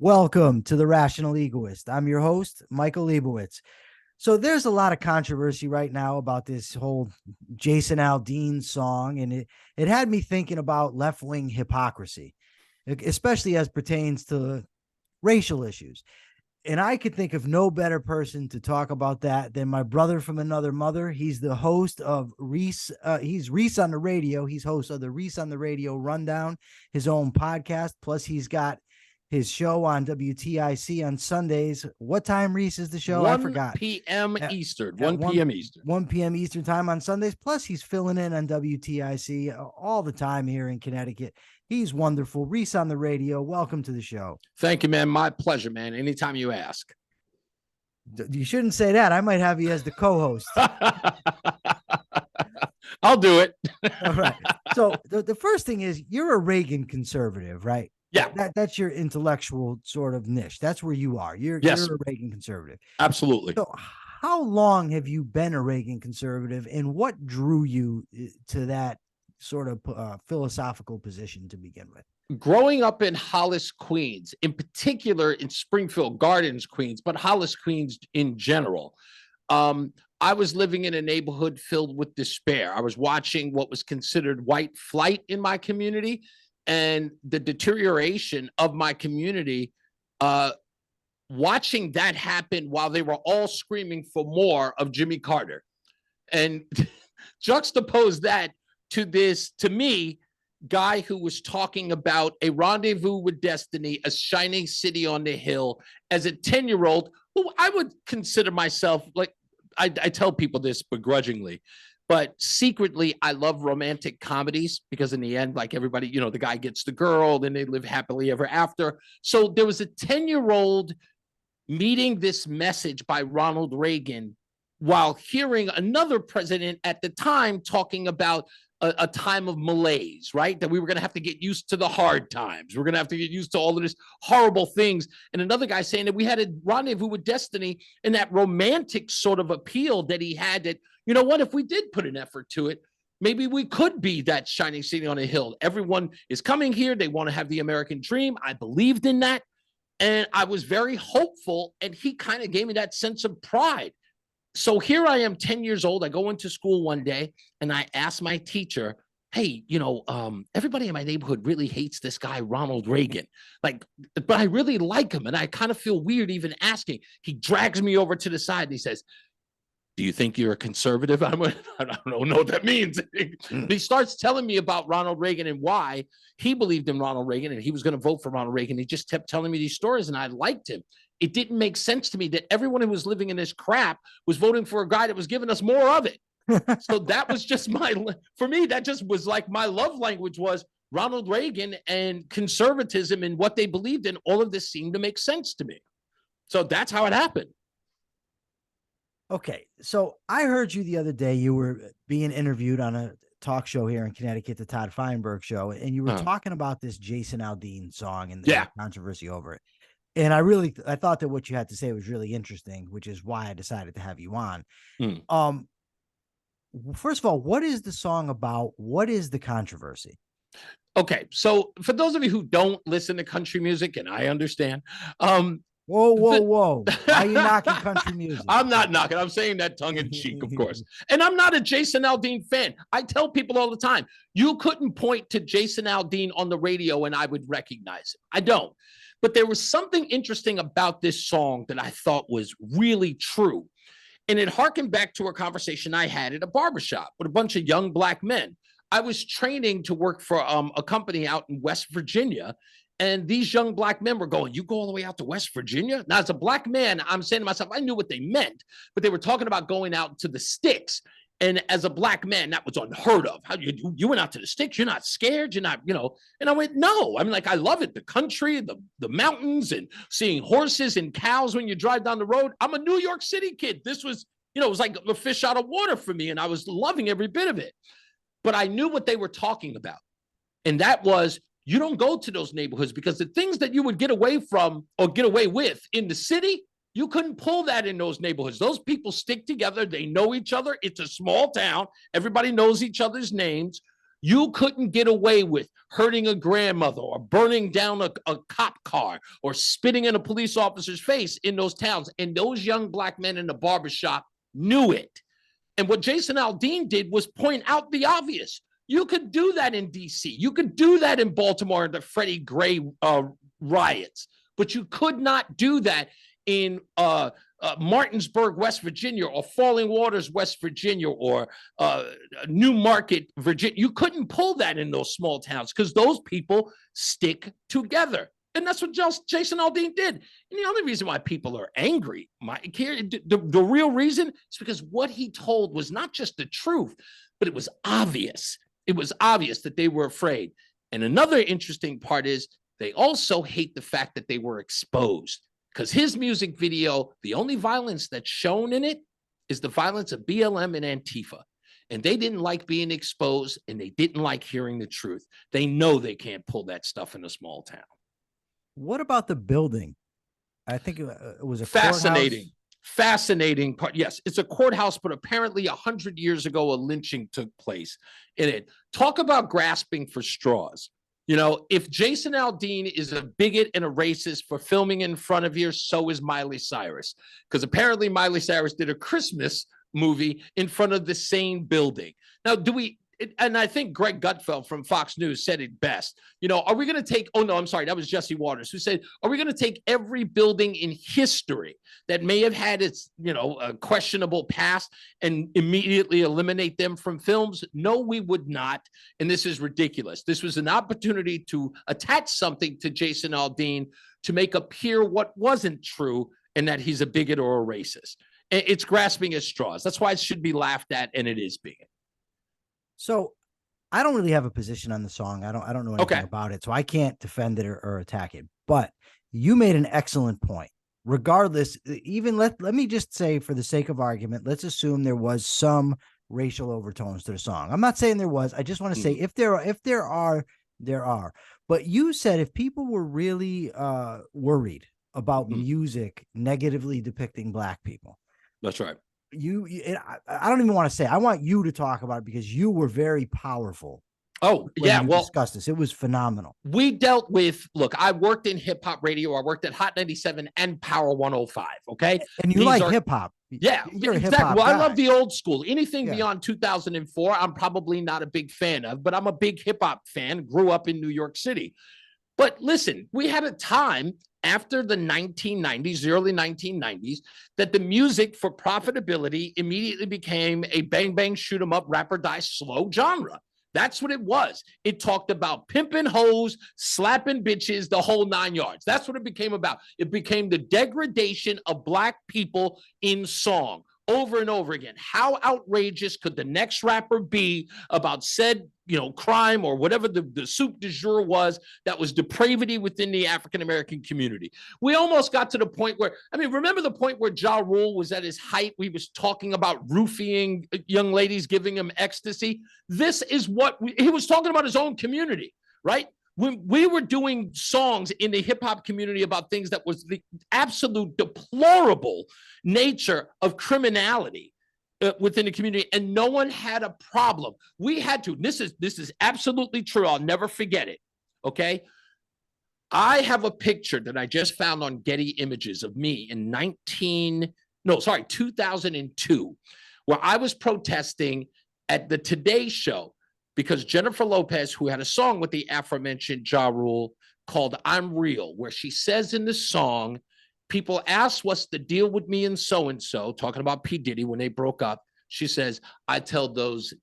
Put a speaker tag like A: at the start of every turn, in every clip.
A: Welcome to the Rational Egoist. I'm your host, Michael Liebowitz. So there's a lot of controversy right now about this whole Jason Aldean song, and it had me thinking about left-wing hypocrisy, especially as pertains to racial issues. And I could think of no better person to talk about that than my brother from another mother. He's the host of Reese. He's Reese on the radio. He's host of the Reese on the Radio Rundown, his own podcast. Plus, he's got his show on WTIC on Sundays. What time, Reese, is the show? I forgot.
B: 1 p.m. Eastern. 1
A: 1
B: p.m. Eastern.
A: 1 p.m. Eastern time on Sundays. Plus, he's filling in on WTIC all the time here in Connecticut. He's wonderful. Reese on the radio. Welcome to the show.
B: Thank you, man. My pleasure, man. Anytime you ask.
A: You shouldn't say that. I might have you as the co-host.
B: I'll do it.
A: All right. So the first thing is you're a Reagan conservative, right?
B: Yeah.
A: That's your intellectual sort of niche. That's where you are. You're a Reagan conservative.
B: Absolutely.
A: So how long have you been a Reagan conservative, and what drew you to that sort of philosophical position to begin with?
B: Growing up in Hollis, Queens, in particular in Springfield Gardens, Queens, but Hollis, Queens in general, I was living in a neighborhood filled with despair. I was watching what was considered white flight in my community and the deterioration of my community, watching that happen while they were all screaming for more of Jimmy Carter. And juxtapose that to this, to me, guy who was talking about a rendezvous with destiny, a shining city on the hill, as a 10-year-old who I would consider myself, like, I tell people this begrudgingly, but secretly I love romantic comedies because in the end, like everybody, you know, the guy gets the girl, then they live happily ever after. So there was a 10-year-old meeting this message by Ronald Reagan while hearing another president at the time talking about a time of malaise, right? That we were going to have to get used to the hard times. We're going to have to get used to all of this horrible things. And another guy saying that we had a rendezvous with destiny, and that romantic sort of appeal that he had, that, you know what, if we did put an effort to it, maybe we could be that shining city on a hill. Everyone is coming here. They want to have the American dream. I believed in that. And I was very hopeful. And he kind of gave me that sense of pride. So here I am, 10 years old. I go into school one day and I ask my teacher, hey, you know, everybody in my neighborhood really hates this guy, Ronald Reagan. Like, but I really like him. And I kind of feel weird even asking. He drags me over to the side and he says, do you think you're a conservative? I don't know what that means. He starts telling me about Ronald Reagan and why he believed in Ronald Reagan and he was going to vote for Ronald Reagan. He just kept telling me these stories and I liked him. It didn't make sense to me that everyone who was living in this crap was voting for a guy that was giving us more of it. So that was just for me, that just was like my love language was Ronald Reagan and conservatism and what they believed in. All of this seemed to make sense to me. So that's how it happened.
A: Okay. So I heard you the other day, you were being interviewed on a talk show here in Connecticut, the Todd Feinberg show, and you were talking about this Jason Aldean song and the controversy over it. And I thought that what you had to say was really interesting, which is why I decided to have you on. First of all, what is the song about? What is the controversy?
B: Okay. So for those of you who don't listen to country music, and I understand,
A: whoa. Why are you knocking country music?
B: I'm not knocking. I'm saying that tongue in cheek, of course. And I'm not a Jason Aldean fan. I tell people all the time, you couldn't point to Jason Aldean on the radio and I would recognize it. I don't. But there was something interesting about this song that I thought was really true. And it harkened back to a conversation I had at a barbershop with a bunch of young Black men. I was training to work for a company out in West Virginia. And these young Black men were going, you go all the way out to West Virginia? Now, as a Black man, I'm saying to myself, I knew what they meant, but they were talking about going out to the sticks. And as a Black man, that was unheard of. How you went out to the sticks? You're not scared? You're not, you know? And I went, no. I mean, like, I love it. The country, the mountains, and seeing horses and cows when you drive down the road. I'm a New York City kid. This was, you know, it was like a fish out of water for me. And I was loving every bit of it. But I knew what they were talking about. And that was, you don't go to those neighborhoods because the things that you would get away from or get away with in the city, you couldn't pull that in those neighborhoods. Those people stick together. They know each other. It's a small town. Everybody knows each other's names. You couldn't get away with hurting a grandmother or burning down a cop car or spitting in a police officer's face in those towns. And those young black men in the barbershop knew it. And what Jason Aldean did was point out the obvious. You could do that in DC. You could do that in Baltimore in the Freddie Gray riots, but you could not do that in Martinsburg, West Virginia, or Falling Waters, West Virginia, or New Market, Virginia. You couldn't pull that in those small towns because those people stick together. And that's what Jason Aldean did. And the only reason why people are angry, the real reason is because what he told was not just the truth, but it was obvious. It was obvious that they were afraid. And another interesting part is they also hate the fact that they were exposed. Because his music video, the only violence that's shown in it is the violence of BLM and Antifa. And they didn't like being exposed, and they didn't like hearing the truth. They know they can't pull that stuff in a small town.
A: What about the building? I think it was a
B: fascinating,
A: courthouse.
B: fascinating part. Yes, it's a courthouse, but apparently 100 years ago, a lynching took place in it. Talk about grasping for straws. You know, if Jason Aldean is a bigot and a racist for filming in front of you, so is Miley Cyrus. Because apparently Miley Cyrus did a Christmas movie in front of the same building. Now, and I think Greg Gutfeld from Fox News said it best. You know, are we going to take, oh no, I'm sorry, that was Jesse Waters who said, are we going to take every building in history that may have had its, a questionable past and immediately eliminate them from films? No, we would not. And this is ridiculous. This was an opportunity to attach something to Jason Aldean to make appear what wasn't true and that he's a bigot or a racist. It's grasping at straws. That's why it should be laughed at, and it is being.
A: So I don't really have a position on the song. I don't know anything about it, so I can't defend it or attack it. But you made an excellent point. Regardless, even let me just say, for the sake of argument, let's assume there was some racial overtones to the song. I'm not saying there was. I just want to say if there are, there are. But you said if people were really worried about music negatively depicting black people.
B: That's right.
A: I don't even want to say, I want you to talk about it because you were very powerful.
B: Oh, yeah. Well,
A: discussed this. It was phenomenal.
B: We dealt with, look, I worked in hip hop radio. I worked at Hot 97 and Power 105. Okay.
A: And you like hip hop.
B: Yeah,
A: you're
B: exactly.
A: A hip hop
B: well,
A: guy.
B: I love the old school. Anything beyond 2004, I'm probably not a big fan of, but I'm a big hip hop fan. Grew up in New York City. But listen, we had a time after the 1990s, the early 1990s, that the music for profitability immediately became a bang, bang, shoot 'em up, rap or die slow genre. That's what it was. It talked about pimping hoes, slapping bitches, the whole 9 yards. That's what it became about. It became the degradation of black people in song over and over again. How outrageous could the next rapper be about said, crime or whatever the soup du jour was that was depravity within the African-American community? We almost got to the point where, remember the point where Ja Rule was at his height? We was talking about roofing young ladies, giving them ecstasy. This is what he was talking about, his own community, right? When we were doing songs in the hip hop community about things that was the absolute deplorable nature of criminality within the community, and no one had a problem. We had to. This is absolutely true. I'll never forget it. Okay. I have a picture that I just found on Getty Images of me in 2002, where I was protesting at the Today Show because Jennifer Lopez, who had a song with the aforementioned Ja Rule called I'm Real, where she says in the song, people ask what's the deal with me and so-and-so, talking about P. Diddy when they broke up. She says, I tell those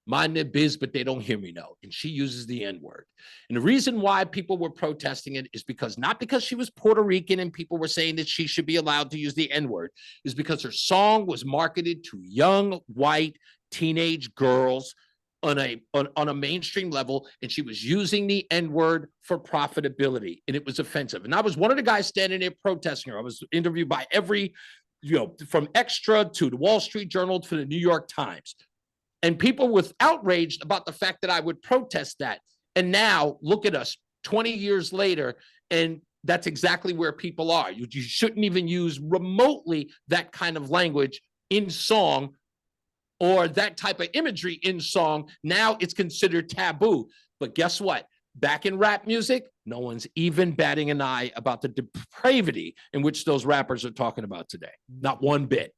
B: mind their biz, but they don't hear me no. And she uses the N-word. And the reason why people were protesting it is because, not because she was Puerto Rican and people were saying that she should be allowed to use the N-word, is because her song was marketed to young, white, teenage girls on a mainstream level, and she was using the N-word for profitability, and it was offensive. And I was one of the guys standing there protesting her. I was interviewed by every, from Extra to the Wall Street Journal to the New York Times. And people were outraged about the fact that I would protest that. And now look at us 20 years later, and that's exactly where people are. You shouldn't even use remotely that kind of language in song or that type of imagery in song, now it's considered taboo. But guess what? Back in rap music, no one's even batting an eye about the depravity in which those rappers are talking about today. Not one bit.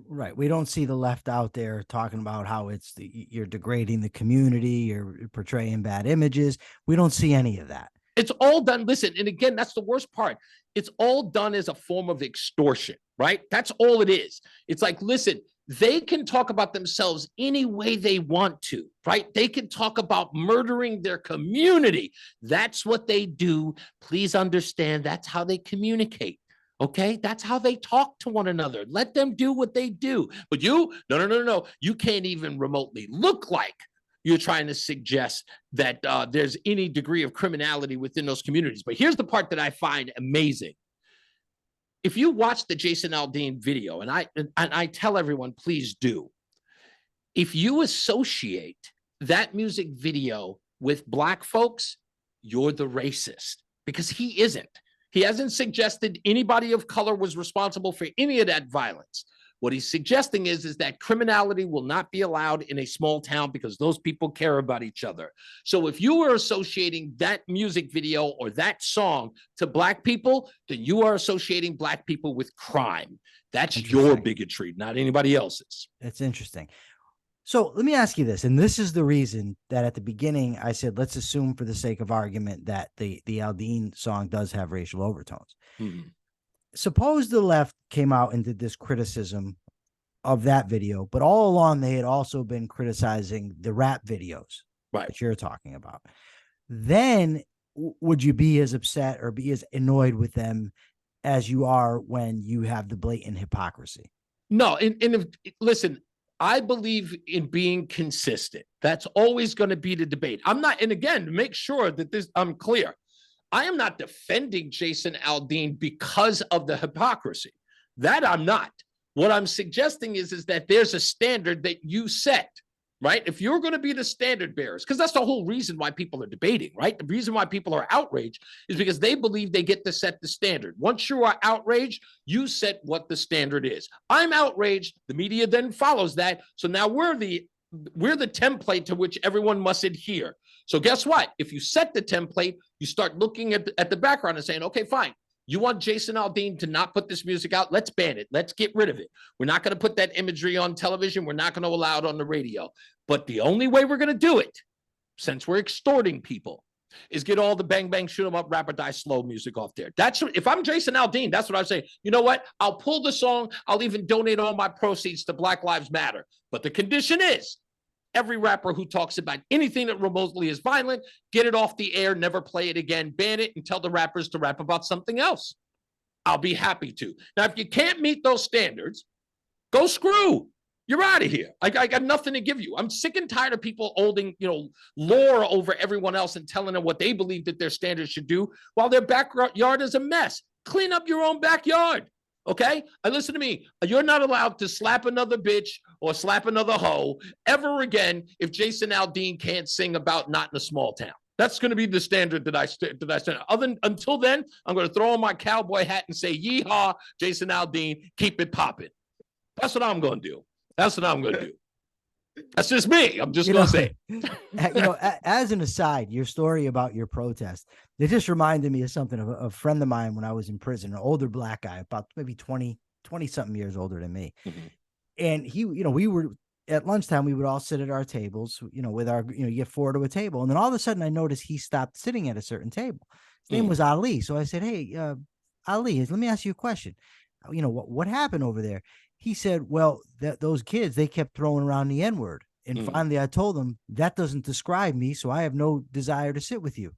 A: Right. We don't see the left out there talking about how you're degrading the community, you're portraying bad images. We don't see any of that.
B: It's all done. Listen, and again, that's the worst part. It's all done as a form of extortion, right? That's all it is. It's like, listen, they can talk about themselves any way they want to, right? They can talk about murdering their community. That's what they do. Please understand, that's how they communicate. Okay, that's how they talk to one another. Let them do what they do. But you, no. You can't even remotely look like you're trying to suggest that there's any degree of criminality within those communities. But here's the part that I find amazing. If you watch the Jason Aldean video, and I tell everyone, please do. If you associate that music video with Black folks, you're the racist, because he isn't. He hasn't suggested anybody of color was responsible for any of that violence. What he's suggesting is that criminality will not be allowed in a small town because those people care about each other. So if you are associating that music video or that song to Black people, then you are associating Black people with crime. That's your bigotry, not anybody else's.
A: That's interesting. So let me ask you this, and this is the reason that at the beginning I said, let's assume for the sake of argument that the Aldean song does have racial overtones. Mm-hmm. Suppose the left came out and did this criticism of that video, but all along they had also been criticizing the rap videos that you're talking about. Then would you be as upset or be as annoyed with them as you are when you have the blatant hypocrisy?
B: No, listen, I believe in being consistent. That's always going to be the debate. I'm not, and again, to make sure that I'm clear, I am not defending Jason Aldean because of the hypocrisy. That I'm not. What I'm suggesting is that there's a standard that you set, right? If you're going to be the standard bearers, because that's the whole reason why people are debating, right? The reason why people are outraged is because they believe they get to set the standard. Once you are outraged, you set what the standard is. I'm outraged. The media then follows that. So now we're the template to which everyone must adhere. So guess what? If you set the template, you start looking at the background and saying, okay, fine. You want Jason Aldean to not put this music out? Let's ban it. Let's get rid of it. We're not going to put that imagery on television. We're not going to allow it on the radio. But the only way we're going to do it, since we're extorting people, is get all the bang, bang, shoot 'em up, rap or die slow music off there. If I'm Jason Aldean, that's what I say. You know what? I'll pull the song. I'll even donate all my proceeds to Black Lives Matter. But the condition is, every rapper who talks about anything that remotely is violent, get it off the air, never play it again, ban it, and tell the rappers to rap about something else. I'll be happy to. Now, if you can't meet those standards, go screw. You're out of here. I got nothing to give you. I'm sick and tired of people holding, lore over everyone else and telling them what they believe that their standards should do while their backyard is a mess. Clean up your own backyard. Okay? And listen to me. You're not allowed to slap another bitch or slap another hoe ever again if Jason Aldean can't sing about not in a small town. That's going to be the standard that I stand. Until then, I'm going to throw on my cowboy hat and say, yeehaw, Jason Aldean, keep it popping. That's what I'm going to do. That's what I'm going to do. That's just me. I'm just going to say.
A: As an aside, your story about your protest, it just reminded me of something of a friend of mine when I was in prison, an older Black guy, about maybe 20 something years older than me. Mm-hmm. And he, we were at lunchtime, we would all sit at our tables, with our, you get four to a table. And then all of a sudden I noticed he stopped sitting at a certain table. His name was Ali. So I said, hey, Ali, let me ask you a question. What happened over there? He said, well, those kids, they kept throwing around the N-word. And finally I told them, that doesn't describe me. So I have no desire to sit with you.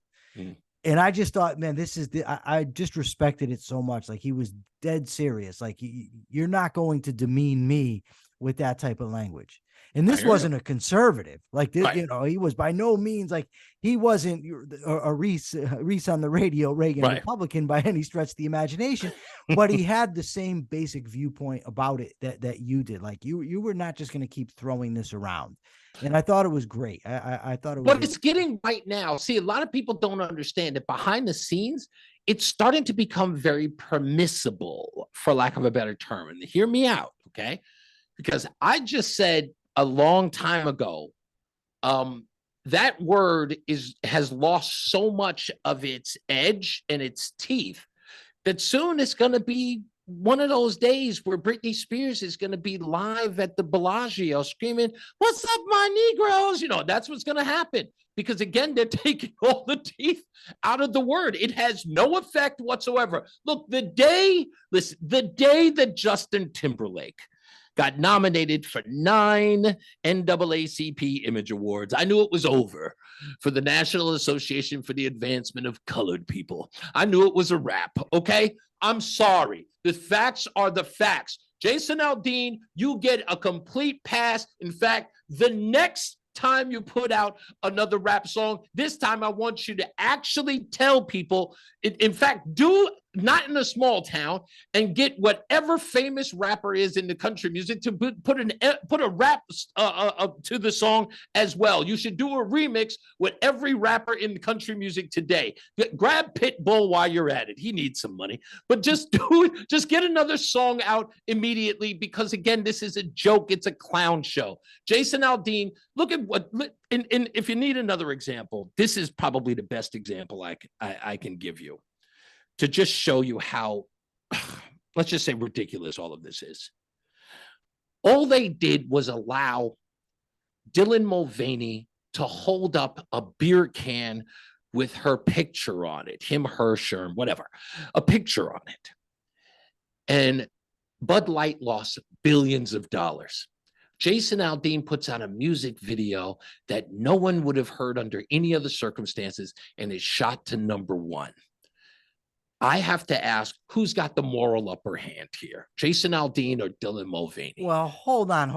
A: And I just thought, man, I just respected it so much. Like, he was dead serious. Like, you're not going to demean me with that type of language. And this wasn't a conservative. Like, he was by no means, like, he wasn't a Reese on the radio, Reagan Republican by any stretch of the imagination, but he had the same basic viewpoint about it that you did. Like, you were not just going to keep throwing this around. And I thought it was great. I thought it was.
B: But it's getting right now. See, a lot of people don't understand that behind the scenes, it's starting to become very permissible, for lack of a better term. And hear me out, okay? Because I just said, a long time ago, that word has lost so much of its edge and its teeth that soon it's going to be one of those days where Britney Spears is going to be live at the Bellagio screaming, "What's up, my Negroes?" That's what's going to happen. Because again, they're taking all the teeth out of the word. It has no effect whatsoever. Look, the day that Justin Timberlake got nominated for 9 NAACP Image Awards, I knew it was over for the National Association for the Advancement of Colored People. I knew it was a wrap, okay? I'm sorry. The facts are the facts. Jason Aldean, you get a complete pass. In fact, the next time you put out another rap song, this time I want you to actually tell people, in fact, do not in a small town, and get whatever famous rapper is in the country music to put a rap to the song as well. You should do a remix with every rapper in the country music today. Grab Pitbull while you're at it. He needs some money, but just do it. Just get another song out immediately, because again, this is a joke. It's a clown show. Jason Aldean, look at what, and if you need another example, this is probably the best example I can give you to just show you how, let's just say, ridiculous all of this is. All they did was allow Dylan Mulvaney to hold up a beer can with her picture on it, him, her, Sherm, whatever, a picture on it. And Bud Light lost billions of dollars. Jason Aldean puts out a music video that no one would have heard under any other circumstances and is shot to #1. I have to ask, who's got the moral upper hand here? Jason Aldean or Dylan Mulvaney?
A: Well, hold on.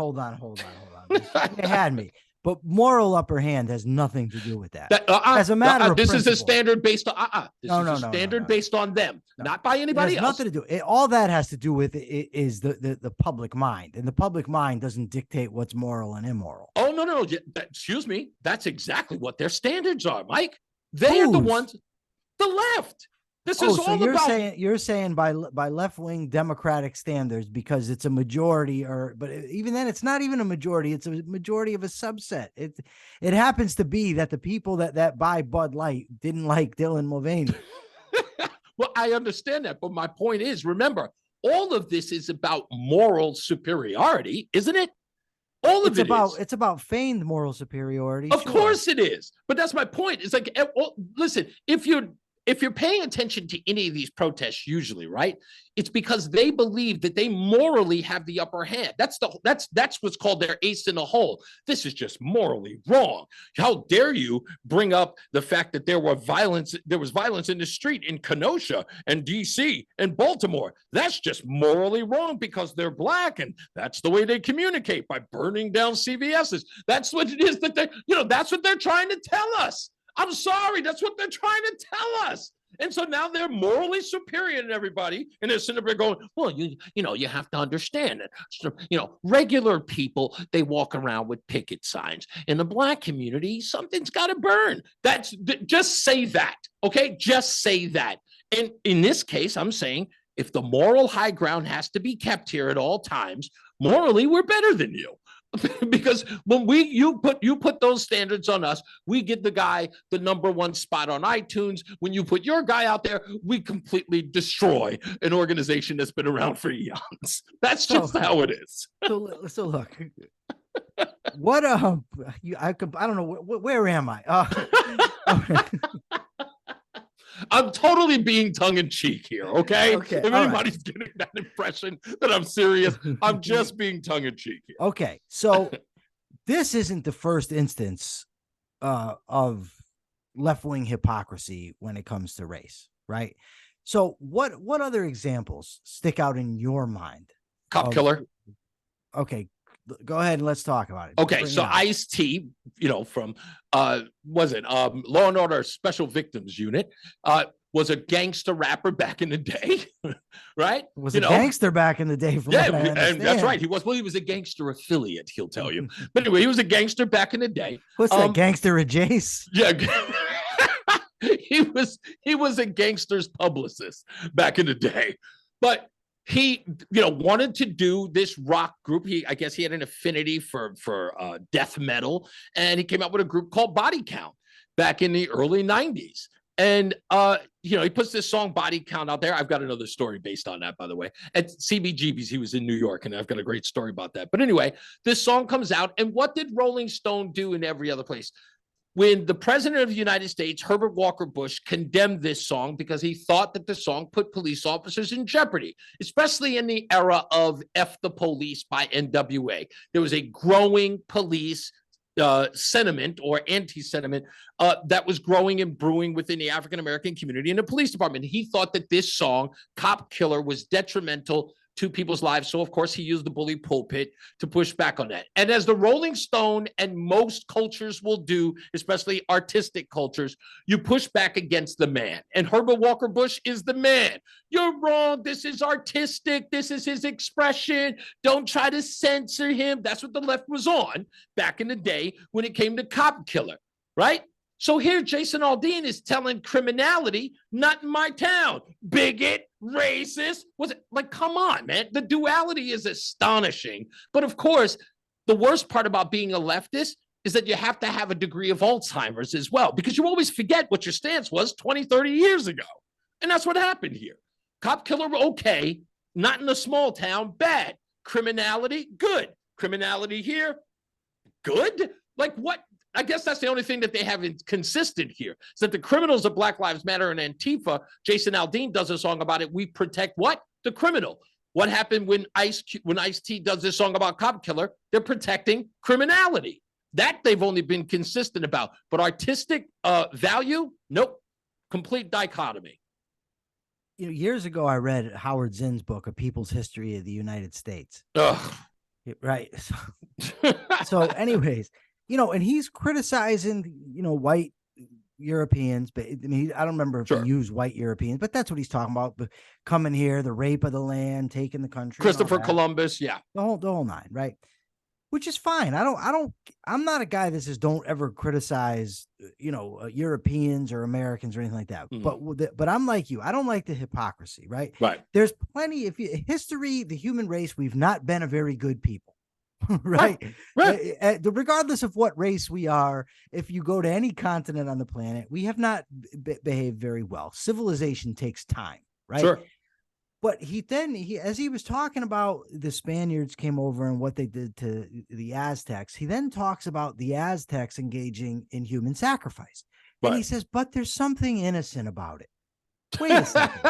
A: You had me. But moral upper hand has nothing to do with that. As a matter of
B: this
A: principle.
B: is a standard based on based on them, not by anybody else.
A: Nothing to do. All that has to do with is the public mind, and the public mind doesn't dictate what's moral and immoral.
B: Oh no! Excuse me. That's exactly what their standards are, Mike. They are the ones. The left. This is all about.
A: You're saying by left-wing Democratic standards, because it's a majority, but even then it's not even a majority. It's a majority of a subset. It happens to be that the people that buy Bud Light didn't like Dylan Mulvaney.
B: Well, I understand that, but my point is, remember, all of this is about moral superiority, isn't it? It's
A: about feigned moral superiority.
B: Of course it is, but that's my point. It's like, listen, if you're paying attention to any of these protests, usually, right, it's because they believe that they morally have the upper hand. That's what's called their ace in the hole. This is just morally wrong. How dare you bring up the fact that there was violence in the street in Kenosha and DC and Baltimore. That's just morally wrong because they're black, and that's the way they communicate, by burning down CVS's. That's what it is that's what they're trying to tell us. I'm sorry, that's what they're trying to tell us. And so now they're morally superior to everybody, and they're sitting there going, well, you have to understand it. So, regular people, they walk around with picket signs. In the black community, something's got to burn. Just say that, okay? Just say that. And in this case, I'm saying, if the moral high ground has to be kept here at all times, morally, we're better than you. Because when you put those standards on us, we get the #1 spot on iTunes. When you put your guy out there, we completely destroy an organization that's been around for eons. That's just how it is.
A: So look, what I don't know, where am I?
B: I'm totally being tongue-in-cheek here, okay?
A: Okay.
B: If anybody's getting that impression that I'm serious, I'm just being tongue-in-cheek here.
A: Okay, so this isn't the first instance of left-wing hypocrisy when it comes to race, right? So what other examples stick out in your mind?
B: Cop killer.
A: Okay, go ahead and let's talk about it.
B: Okay, so Ice-T, from Law and Order Special Victims Unit, was a gangster rapper back in the day, right?
A: Was a gangster back in the day, from what I understand.
B: And that's right. He was a gangster affiliate, he'll tell you. But anyway, he was a gangster back in the day.
A: What's that, gangster adjacent?
B: Yeah. He was a gangster's publicist back in the day. But he, wanted to do this rock group. I guess he had an affinity for death metal, and he came out with a group called Body Count back in the early 90s. And, he puts this song Body Count out there. I've got another story based on that, by the way. At CBGB's, he was in New York, and I've got a great story about that. But anyway, this song comes out, and what did Rolling Stone do in every other place? When the president of the United States, Herbert Walker Bush, condemned this song because he thought that the song put police officers in jeopardy, especially in the era of F the Police by NWA. There was a growing police sentiment or anti-sentiment that was growing and brewing within the African-American community and the police department. He thought that this song, Cop Killer, was detrimental to people's lives. So, of course, he used the bully pulpit to push back on that. And as the Rolling Stone and most cultures will do, especially artistic cultures, you push back against the man. And Herbert Walker Bush is the man. You're wrong. This is artistic. This is his expression. Don't try to censor him. That's what the left was on back in the day when it came to Cop Killer, right? So here, Jason Aldean is telling criminality, not in my town. Bigot, racist. Was it like, come on, man. The duality is astonishing. But of course, the worst part about being a leftist is that you have to have a degree of Alzheimer's as well, because you always forget what your stance was 20, 30 years ago. And that's what happened here. Cop Killer, okay. Not in a small town, bad. Criminality, good. Criminality here, good. Like what? I guess that's the only thing that they haven't consistent here. Is that the criminals of Black Lives Matter and Antifa, Jason Aldean does a song about it. We protect what? The criminal. What happened when Ice-T does this song about Cop Killer? They're protecting criminality. That they've only been consistent about. But artistic value, nope. Complete dichotomy.
A: Years ago, I read Howard Zinn's book, A People's History of the United States.
B: Ugh.
A: Right. So anyways, and he's criticizing, white Europeans, but I mean, I don't remember if he used white Europeans, but that's what he's talking about. But coming here, the rape of the land, taking the country.
B: Christopher Columbus. Yeah.
A: The whole nine. Right. Which is fine. I'm not a guy that says don't ever criticize, Europeans or Americans or anything like that. But I'm like you. I don't like the hypocrisy. Right.
B: Right.
A: There's plenty of history, the human race. We've not been a very good people. Right. Regardless of what race we are, if you go to any continent on the planet, we have not behaved very well. Civilization takes time. Right.
B: Sure.
A: But as he was talking about the Spaniards came over and what they did to the Aztecs, he then talks about the Aztecs engaging in human sacrifice. Right. And he says, but there's something innocent about it. Wait a second.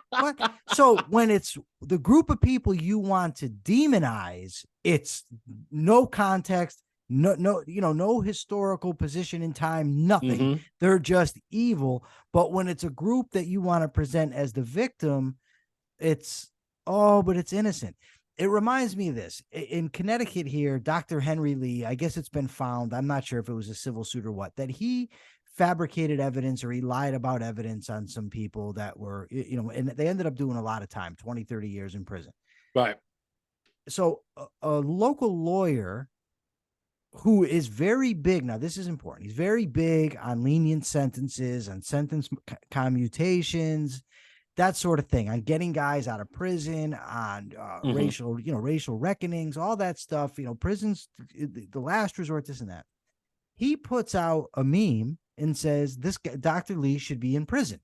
A: What? So when it's the group of people you want to demonize, it's no context, no historical position in time, nothing. Mm-hmm. They're just evil. But when it's a group that you want to present as the victim, but it's innocent. It reminds me of this. In Connecticut here, Dr. Henry Lee, I guess it's been found, I'm not sure if it was a civil suit or what, that he fabricated evidence or he lied about evidence on some people that were, and they ended up doing a lot of time, 20, 30 years in prison.
B: Right.
A: So a local lawyer who is very big, now this is important, he's very big on lenient sentences, on sentence commutations, that sort of thing, on getting guys out of prison, on racial reckonings, all that stuff, prisons, the last resort, this and that. He puts out a meme and says, this guy, Dr. Lee should be in prison.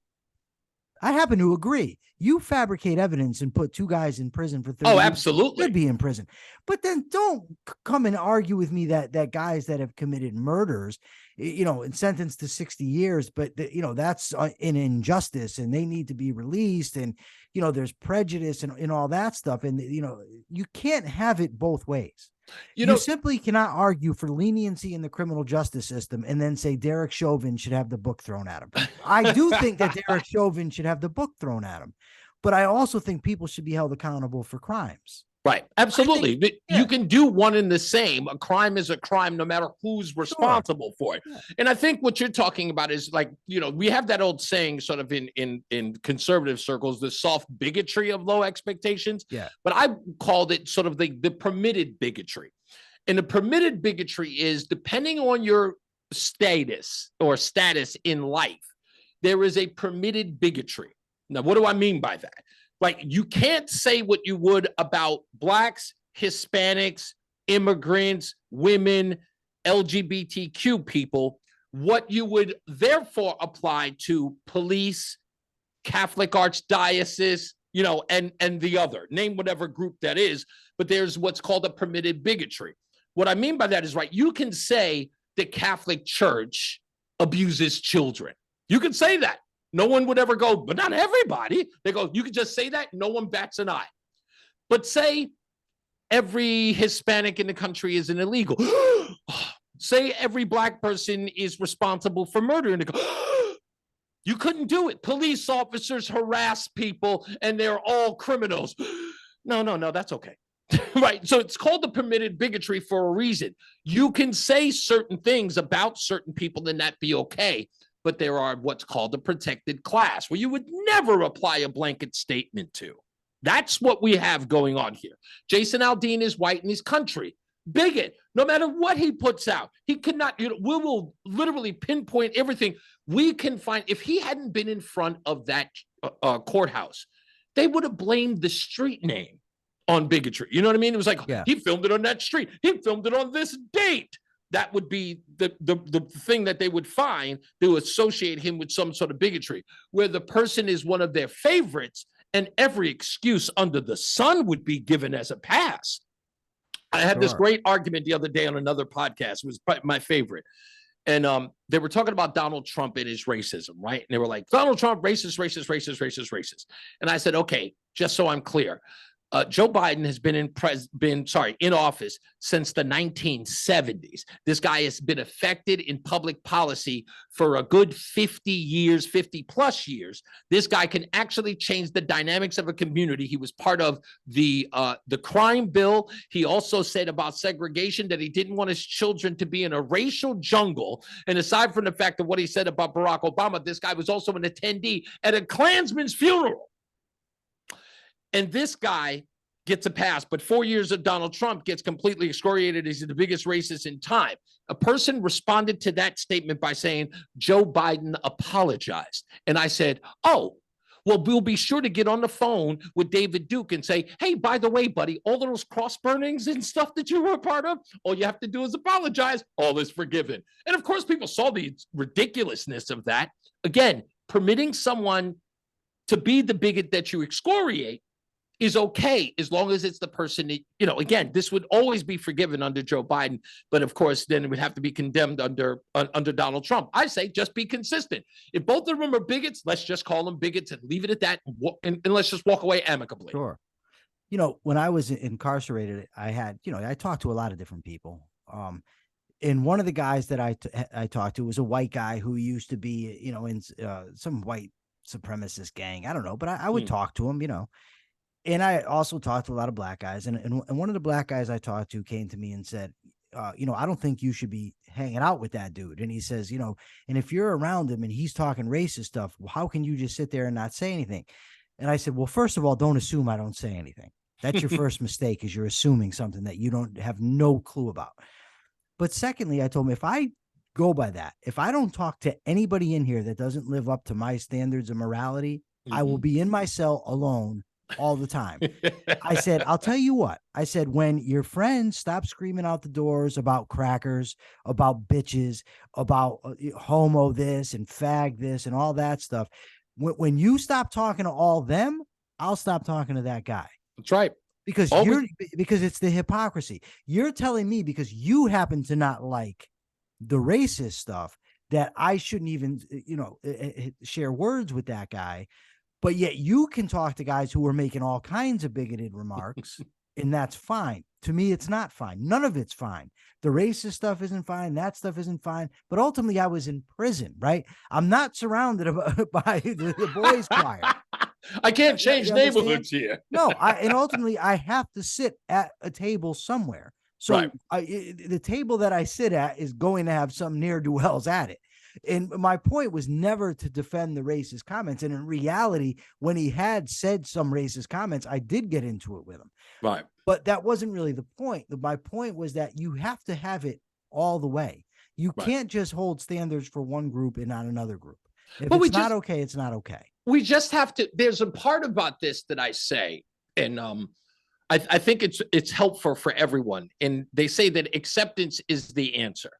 A: I happen to agree. You fabricate evidence and put two guys in prison for 30 years.
B: Absolutely.
A: Should be in prison. But then don't come and argue with me that guys that have committed murders, and sentenced to 60 years, but that's an injustice and they need to be released. And, there's prejudice and all that stuff. And, you can't have it both ways. You simply cannot argue for leniency in the criminal justice system and then say Derek Chauvin should have the book thrown at him. I do think that Derek Chauvin should have the book thrown at him, but I also think people should be held accountable for crimes.
B: Right. Absolutely. You can do one and the same. A crime is a crime, no matter who's responsible for it. Yeah. And I think what you're talking about is like, we have that old saying sort of in conservative circles, the soft bigotry of low expectations.
A: Yeah.
B: But I called it sort of the permitted bigotry. And the permitted bigotry is depending on your status in life, there is a permitted bigotry. Now, what do I mean by that? Like, you can't say what you would about blacks, Hispanics, immigrants, women, LGBTQ people, what you would therefore apply to police, Catholic Archdiocese, and the other, name whatever group that is, but there's what's called a permitted bigotry. What I mean by that is, right, you can say the Catholic Church abuses children. You can say that. No one would ever go, but not everybody. They go, you could just say that. No one bats an eye. But say every Hispanic in the country is an illegal. Say every black person is responsible for murder. And they go, you couldn't do it. Police officers harass people and they're all criminals. No, that's okay. Right. So it's called the permitted bigotry for a reason. You can say certain things about certain people and that be okay. But there are what's called a protected class where you would never apply a blanket statement to. That's what we have going on here. Jason Aldean is white in his country. Bigot, no matter what he puts out, he could not, we will literally pinpoint everything. We can find, if he hadn't been in front of that courthouse, they would have blamed the street name on bigotry. You know what I mean? It was like, He filmed it on that street. He filmed it on this date. That would be the thing that they would find to associate him with some sort of bigotry, where the person is one of their favorites and every excuse under the sun would be given as a pass. I had this great argument the other day on another podcast. It was my favorite. And they were talking about Donald Trump and his racism, right? And they were like, Donald Trump, racist. And I said, okay, just so I'm clear, Joe Biden has been in office since the 1970s. This guy has been affected in public policy for a good 50 plus years. This guy can actually change the dynamics of a community. He was part of the crime bill. He also said about segregation that he didn't want his children to be in a racial jungle. And aside from the fact of what he said about Barack Obama, this guy was also an attendee at a Klansman's funeral. And this guy gets a pass, but 4 years of Donald Trump gets completely excoriated. He's the biggest racist in time. A person responded to that statement by saying, Joe Biden apologized. And I said, oh, well, we'll be sure to get on the phone with David Duke and say, hey, by the way, buddy, all of those cross burnings and stuff that you were a part of, all you have to do is apologize. All is forgiven. And of course, people saw the ridiculousness of that. Again, permitting someone to be the bigot that you excoriate is okay, as long as it's the person that, again, this would always be forgiven under Joe Biden, but of course, then it would have to be condemned under Donald Trump. I say just be consistent. If both of them are bigots, let's just call them bigots and leave it at that, and let's just walk away amicably.
A: Sure. When I was incarcerated, I had, I talked to a lot of different people. And one of the guys that I talked to was a white guy who used to be, in some white supremacist gang. I don't know, but I would talk to him, And I also talked to a lot of black guys. And one of the black guys I talked to came to me and said, I don't think you should be hanging out with that dude. And he says, and if you're around him and he's talking racist stuff, how can you just sit there and not say anything? And I said, well, first of all, don't assume I don't say anything. That's your first mistake, is you're assuming something that you don't have no clue about. But secondly, I told him, if I go by that, if I don't talk to anybody in here that doesn't live up to my standards of morality, I will be in my cell alone all the time. I said, I'll tell you what. I said, when your friends stop screaming out the doors about crackers, about bitches, about homo this and fag this and all that stuff, when you stop talking to all them, I'll stop talking to that guy.
B: That's right.
A: Because because it's the hypocrisy. You're telling me because you happen to not like the racist stuff that I shouldn't even, share words with that guy. But yet you can talk to guys who are making all kinds of bigoted remarks, and that's fine. To me, it's not fine. None of it's fine. The racist stuff isn't fine. That stuff isn't fine. But ultimately, I was in prison, right? I'm not surrounded by the boys' choir.
B: I can't change neighborhoods here.
A: No, and ultimately, I have to sit at a table somewhere. So the table that I sit at is going to have some ne'er-do-wells at it. And my point was never to defend the racist comments. And in reality, when he had said some racist comments, I did get into it with him.
B: Right.
A: But that wasn't really the point. My point was that you have to have it all the way. You can't just hold standards for one group and not another group. If it's not okay, it's not okay.
B: we just have to, there's a part about this that I say, and I think it's helpful for everyone. And they say that acceptance is the answer.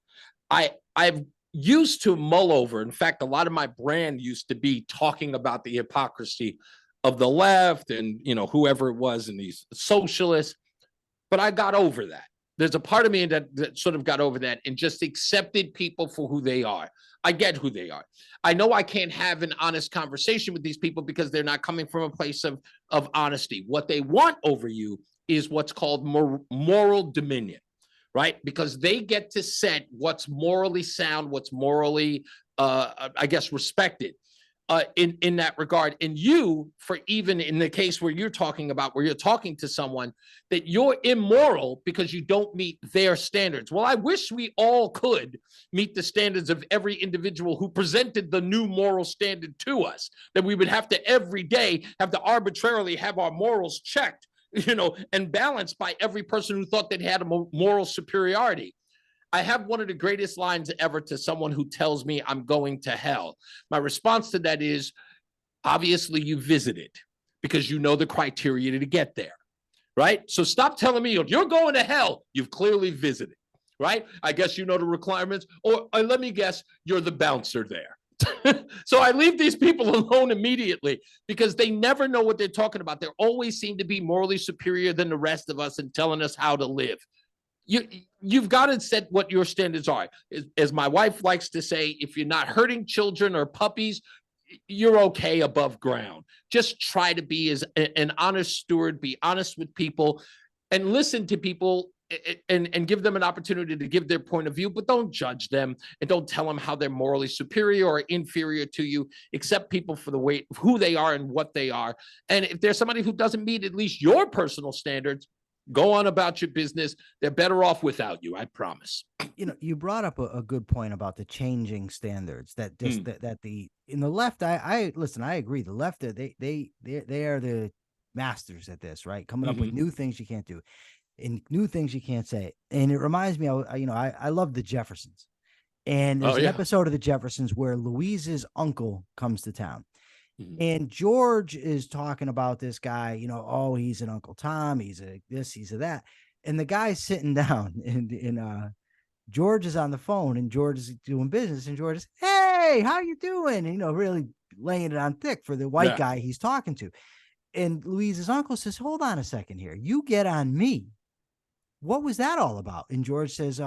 B: I've used to mull over. In fact, a lot of my brand used to be talking about the hypocrisy of the left and, you know, whoever it was and these socialists. But I got over that. There's a part of me that sort of got over that and just accepted people for who they are. I get who they are. I know I can't have an honest conversation with these people because they're not coming from a place of honesty. What they want over you is what's called moral dominion, right? Because they get to set what's morally sound, what's morally, I guess, respected. In that regard, and you, for even in the case where you're talking about, where you're talking to someone that you're immoral because you don't meet their standards. Well, I wish we all could meet the standards of every individual who presented the new moral standard to us, that we would have to every day have to arbitrarily have our morals checked, you know, and balanced by every person who thought they had a moral superiority. I have one of the greatest lines ever to someone who tells me I'm going to hell. My response to that is, obviously you visited because you know the criteria to get there, right? So stop telling me you're going to hell. You've clearly visited, right? I guess you know the requirements, or let me guess, you're the bouncer there. So I leave these people alone immediately because they never know what they're talking about. They always seem to be morally superior than the rest of us and telling us how to live. You've got to set what your standards are. As my wife likes to say, if you're not hurting children or puppies, you're okay above ground. Just try to be as an honest steward, be honest with people and listen to people and give them an opportunity to give their point of view, but don't judge them and don't tell them how they're morally superior or inferior to you. Accept people for the way who they are and what they are. And if there's somebody who doesn't meet at least your personal standards, go on about your business. They're better off without you, I promise.
A: You know, you brought up a good point about the changing standards that just that the in the left. I listen. I agree. The left, they are the masters at this, right? Coming up with new things you can't do, and new things you can't say. And it reminds me, I love the Jeffersons, and there's an episode of the Jeffersons where Louise's uncle comes to town. And George is talking about this guy, you know, oh, he's an Uncle Tom, he's a this, he's a that. And the guy's sitting down and George is on the phone and George is doing business and George is, hey, how you doing? And, you know, really laying it on thick for the white guy he's talking to. And Louise's uncle says, hold on a second here. You get on me. What was that all about? And George says,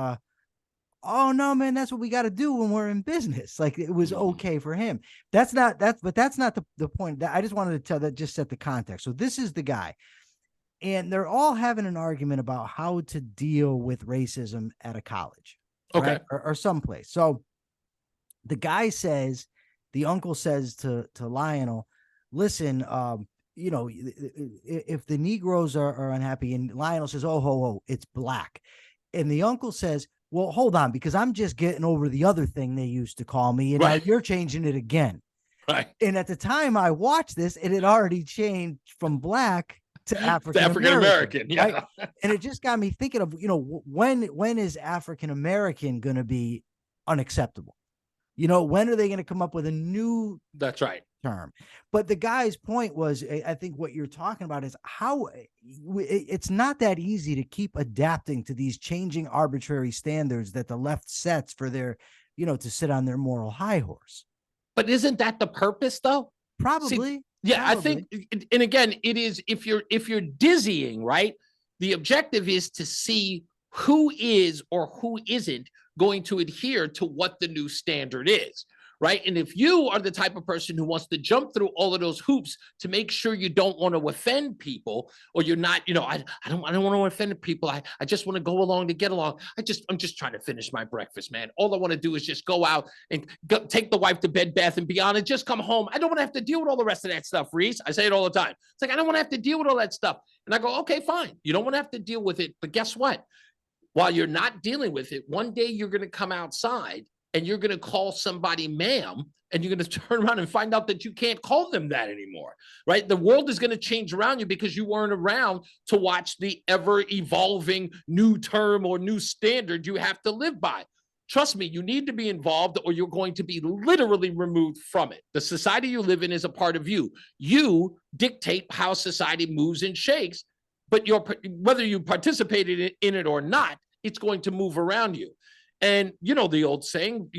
A: oh no, man, that's what we got to do when we're in business. Like it was okay for him. But that's not the point. That I just wanted to tell that, just set the context. So this is the guy, and they're all having an argument about how to deal with racism at a college, right? or someplace. So the guy says, the uncle says to Lionel, listen, you know, if the Negroes are unhappy, and Lionel says, oh, ho, it's black. And the uncle says, well, hold on, because I'm just getting over the other thing they used to call me, and now you're changing it again. Right. And at the time I watched this, it had already changed from black to African American. Yeah. Right? And it just got me thinking of, you know, when is African American going to be unacceptable? You know, when are they going to come up with a new term? But the guy's point was, I think what you're talking about is how it's not that easy to keep adapting to these changing arbitrary standards that the left sets for their, you know, to sit on their moral high horse.
B: But isn't that the purpose though?
A: Probably.
B: I think, and again, it is, if you're dizzying, right? The objective is to see who is or who isn't going to adhere to what the new standard is, right? And if you are the type of person who wants to jump through all of those hoops to make sure you don't want to offend people, or you're not, you know, I don't want to offend people. I just want to go along to get along. I'm just trying to finish my breakfast, man. All I want to do is just go out and take the wife to Bed Bath and Beyond and just come home. I don't want to have to deal with all the rest of that stuff, Reese. I say it all the time. It's like, I don't want to have to deal with all that stuff. And I go, okay, fine. You don't want to have to deal with it. But guess what? While you're not dealing with it, one day you're going to come outside and you're going to call somebody ma'am, and you're going to turn around and find out that you can't call them that anymore, right? The world is going to change around you because you weren't around to watch the ever evolving new term or new standard you have to live by. Trust me, you need to be involved or you're going to be literally removed from it. The society you live in is a part of you. You dictate how society moves and shakes, but whether you participated in it or not, it's going to move around you. And you know the old saying,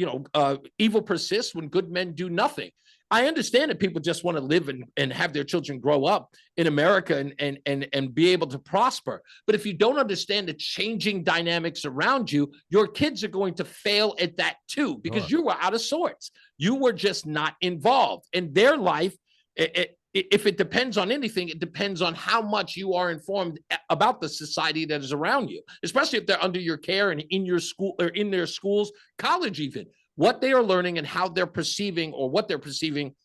B: evil persists when good men do nothing. I understand that people just want to live and have their children grow up in America and be able to prosper. But if you don't understand the changing dynamics around you, your kids are going to fail at that too, because you were out of sorts. You were just not involved. And their life, if it depends on anything, it depends on how much you are informed about the society that is around you, especially if they're under your care and in your school or in their schools, college even. What they are learning and how they're perceiving or what they're perceiving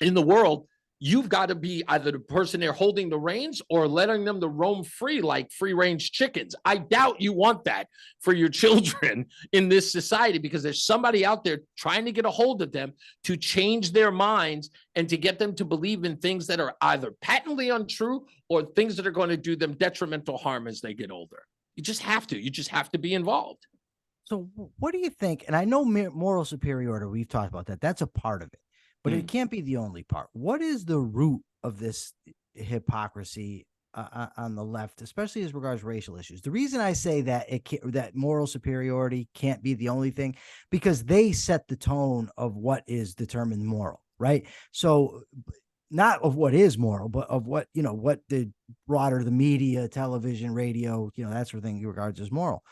B: in the world, you've got to be either the person there holding the reins or letting them to roam free like free-range chickens. I doubt you want that for your children in this society, because there's somebody out there trying to get a hold of them to change their minds and to get them to believe in things that are either patently untrue or things that are going to do them detrimental harm as they get older. You just have to be involved.
A: So what do you think? And I know moral superiority, we've talked about that. That's a part of it, but it can't be the only part. What is the root of this hypocrisy on the left, especially as regards racial issues? The reason I say that that moral superiority can't be the only thing, because they set the tone of what is determined moral, right? So not of what is moral, but of what, what the broader, the media, television, radio, that sort of thing regards as moral.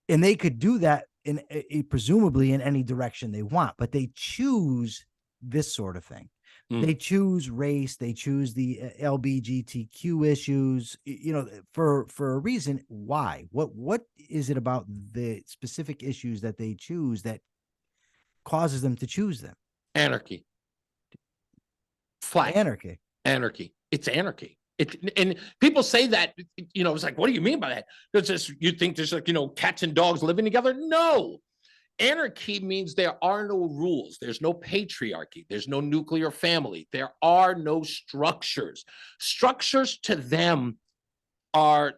A: And they could do that in presumably in any direction they want, but they choose this sort of thing. They choose race, they choose the LGBTQ issues, for a reason. Why? What is it about the specific issues that they choose that causes them to choose them?
B: Anarchy. Anarchy. It's anarchy. And people say that, it's like, what do you mean by that? It's just, you think there's like, cats and dogs living together? No. Anarchy means there are no rules. There's no patriarchy. There's no nuclear family. There are no structures. Structures to them are,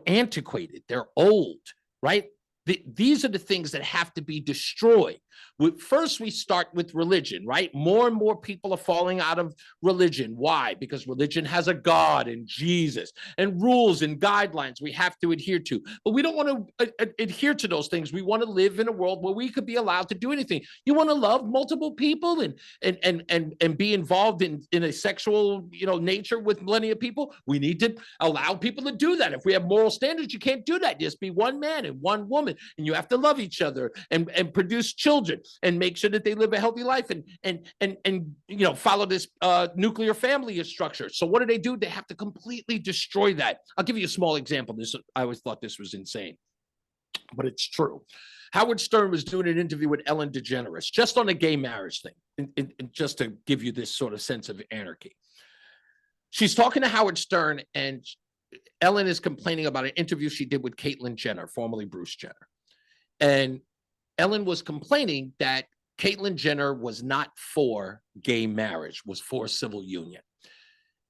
B: antiquated. They're old, right? These are the things that have to be destroyed. First, we start with religion, right? More and more people are falling out of religion. Why? Because religion has a God and Jesus and rules and guidelines we have to adhere to. But we don't want to adhere to those things. We want to live in a world where we could be allowed to do anything. You want to love multiple people and be involved in a sexual, nature with plenty of people. We need to allow people to do that. If we have moral standards, you can't do that. Just be one man and one woman, and you have to love each other and produce children and make sure that they live a healthy life and follow this nuclear family structure. So what do? They have to completely destroy that. I'll give you a small example. I always thought this was insane, but it's true. Howard Stern was doing an interview with Ellen DeGeneres just on a gay marriage thing, and just to give you this sort of sense of anarchy. She's talking to Howard Stern, and Ellen is complaining about an interview she did with Caitlyn Jenner, formerly Bruce Jenner. And Ellen was complaining that Caitlyn Jenner was not for gay marriage, was for civil union.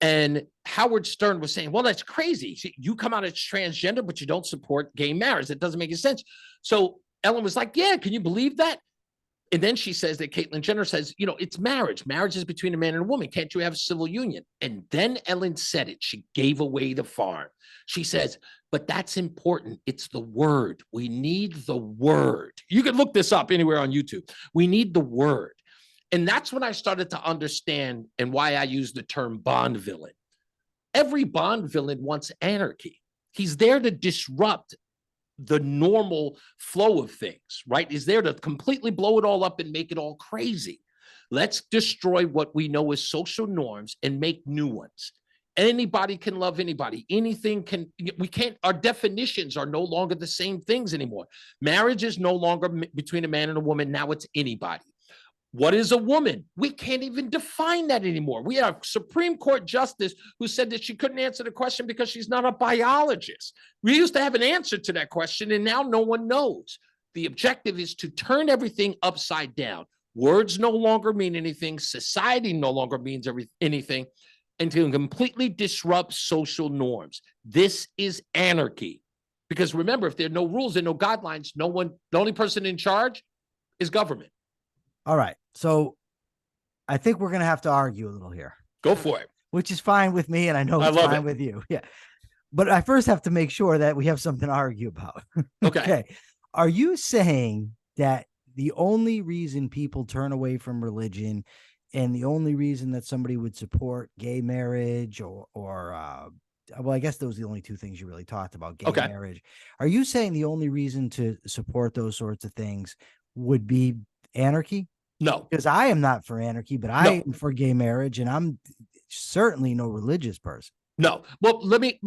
B: And Howard Stern was saying, well, that's crazy. You come out as transgender, but you don't support gay marriage. That doesn't make any sense. So Ellen was like, yeah, can you believe that? And then she says that Caitlyn Jenner says, it's marriage. Marriage is between a man and a woman. Can't you have a civil union? And then Ellen said it. She gave away the farm. She says, but that's important. It's the word. We need the word. You can look this up anywhere on YouTube. We need the word. And that's when I started to understand and why I use the term Bond villain. Every Bond villain wants anarchy. He's there to disrupt the normal flow of things, right? Is there to completely blow it all up and make it all crazy. Let's destroy what we know as social norms and make new ones. Anybody can love anybody. Anything can, we can't, our definitions are no longer the same things anymore. Marriage is no longer between a man and a woman. Now it's anybody. What is a woman? We can't even define that anymore. We have Supreme Court justice who said that she couldn't answer the question because she's not a biologist. We used to have an answer to that question, and now no one knows. The objective is to turn everything upside down. Words no longer mean anything. Society no longer means anything, and to completely disrupt social norms. This is anarchy. Because remember, if there are no rules and no guidelines, the only person in charge is government.
A: All right. So I think we're going to have to argue a little here.
B: Go for it.
A: Which is fine with me. And I know it's fine with you. Yeah. But I first have to make sure that we have something to argue about.
B: Okay.
A: Are you saying that the only reason people turn away from religion and the only reason that somebody would support gay marriage or well, I guess those are the only two things you really talked about, gay marriage. Are you saying the only reason to support those sorts of things would be anarchy?
B: No.
A: Because I am not for anarchy, but I am for gay marriage, and I'm certainly no religious person.
B: No. Well, let me,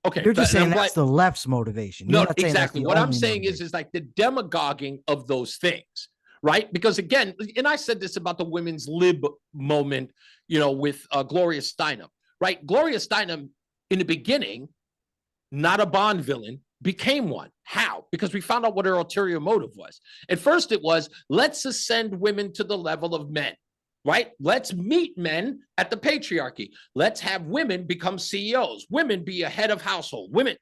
B: okay.
A: You're just saying that's the left's motivation.
B: No, exactly. What I'm saying is like the demagoguing of those things, right? Because again, and I said this about the women's lib moment, with Gloria Steinem, right? Gloria Steinem, in the beginning, not a Bond villain, became one. How? Because we found out what her ulterior motive was. At first, it was, let's ascend women to the level of men, right? Let's meet men at the patriarchy. Let's have women become CEOs, women be a head of household, women.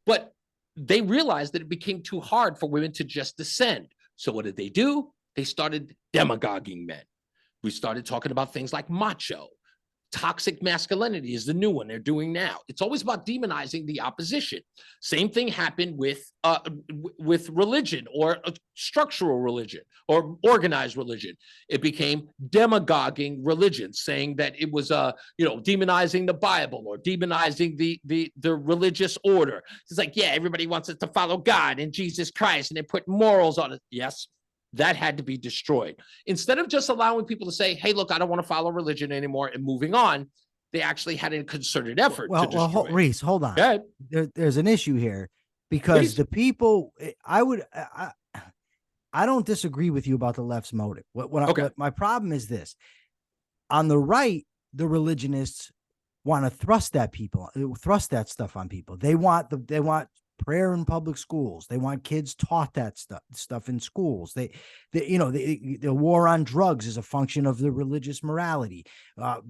B: But they realized that it became too hard for women to just ascend. So what did they do? They started demagoguing men. We started talking about things like macho. Toxic masculinity is the new one they're doing now. It's always about demonizing the opposition. Same thing happened with religion or structural religion or organized religion. It became demagoguing religion, saying that it was demonizing the Bible or demonizing the religious order. It's like, yeah, everybody wants us to follow God and Jesus Christ, and they put morals on it. Yes. That had to be destroyed. Instead of just allowing people to say, hey, look, I don't want to follow religion anymore and moving on, they actually had a concerted effort to destroy it.
A: Reese, hold on. There's an issue here because the people, I don't disagree with you about the left's motive. What my problem is this. On the right, the religionists want to thrust that stuff on people. They want prayer in public schools. They want kids taught that stuff in schools. The war on drugs is a function of the religious morality.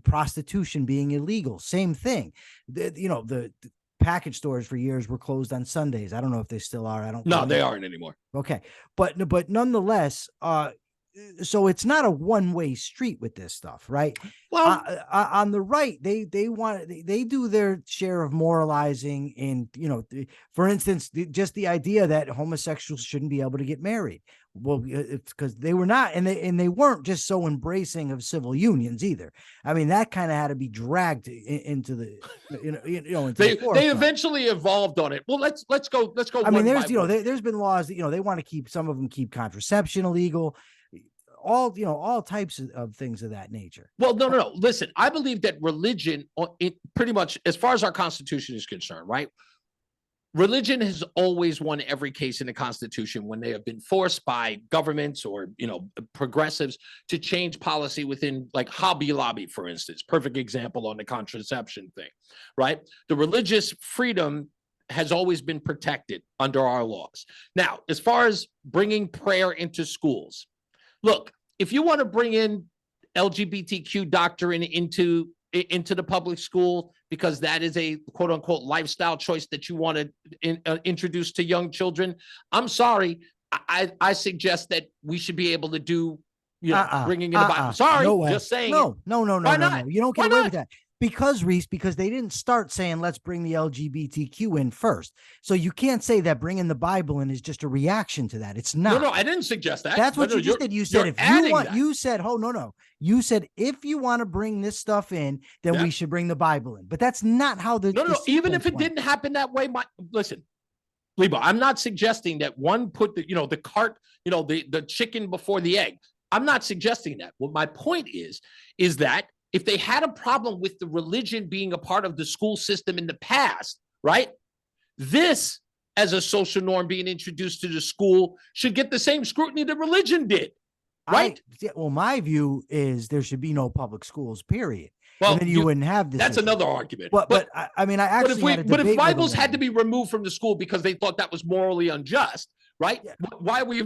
A: Prostitution being illegal, same thing. The package stores for years were closed on Sundays. I don't know if they still are.
B: No, they aren't anymore.
A: Okay, but nonetheless, so it's not a one-way street with this stuff, right? Well, on the right, they do their share of moralizing, and for instance, just the idea that homosexuals shouldn't be able to get married. Well, it's because they were not, and they weren't just so embracing of civil unions either. I mean, that kind of had to be dragged into the,
B: they eventually evolved on it. Well, let's go.
A: I mean, there's been laws that they want to keep, some of them keep contraception illegal. All types of things of that nature.
B: Well, no. Listen, I believe that religion, it pretty much, as far as our Constitution is concerned, right? Religion has always won every case in the Constitution when they have been forced by governments or, progressives to change policy within, like Hobby Lobby, for instance, perfect example on the contraception thing, right? The religious freedom has always been protected under our laws. Now, as far as bringing prayer into schools, look, if you want to bring in LGBTQ doctrine into the public school because that is a quote unquote lifestyle choice that you want to introduce to young children, I'm sorry. I suggest that we should be able to do, bringing in the Bible. Sorry,
A: no way.
B: Just saying.
A: No.
B: Why not?
A: You don't get away with that. Because, Reese, because they didn't start saying, let's bring the LGBTQ in first. So you can't say that bringing the Bible in is just a reaction to that. It's not.
B: No, I didn't suggest that.
A: That's what you just did. You said, if you want, you said, oh, no. You said, if you want to bring this stuff in, then we should bring the Bible in. But that's not how the.
B: No. Even if it didn't happen that way, listen, Lebo, I'm not suggesting that one put the cart, the chicken before the egg. I'm not suggesting that. What my point is that if they had a problem with the religion being a part of the school system in the past, right? This, as a social norm being introduced to the school, should get the same scrutiny that religion did, right?
A: Well, my view is there should be no public schools, period.
B: Well,
A: and then you wouldn't have this.
B: That's anotare argument.
A: But I mean, I actually.
B: But if Bibles had to be removed from the school because they thought that was morally unjust, right? Yeah. Why are we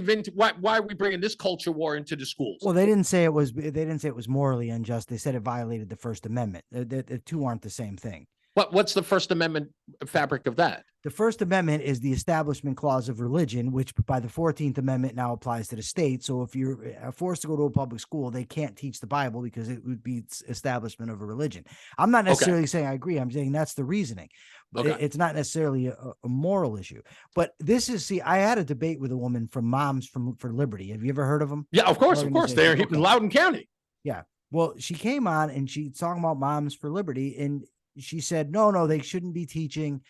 B: bringing this culture war into the schools?
A: Well, they didn't say it was. They didn't say it was morally unjust. They said it violated the First Amendment. The two aren't the same thing.
B: What's the First Amendment fabric of that?
A: The First Amendment is the Establishment Clause of religion, which by the 14th Amendment now applies to the state. So if you're forced to go to a public school, they can't teach the Bible because it would be establishment of a religion. I'm not necessarily saying I agree. I'm saying that's the reasoning.
B: Okay.
A: It's not necessarily a moral issue. But this is, see, I had a debate with a woman from Moms for Liberty. Have you ever heard of them?
B: Yeah, of course. They're in Loudoun County.
A: Yeah. Well, she came on and she's talking about Moms for Liberty, and she said, no, they shouldn't be teaching.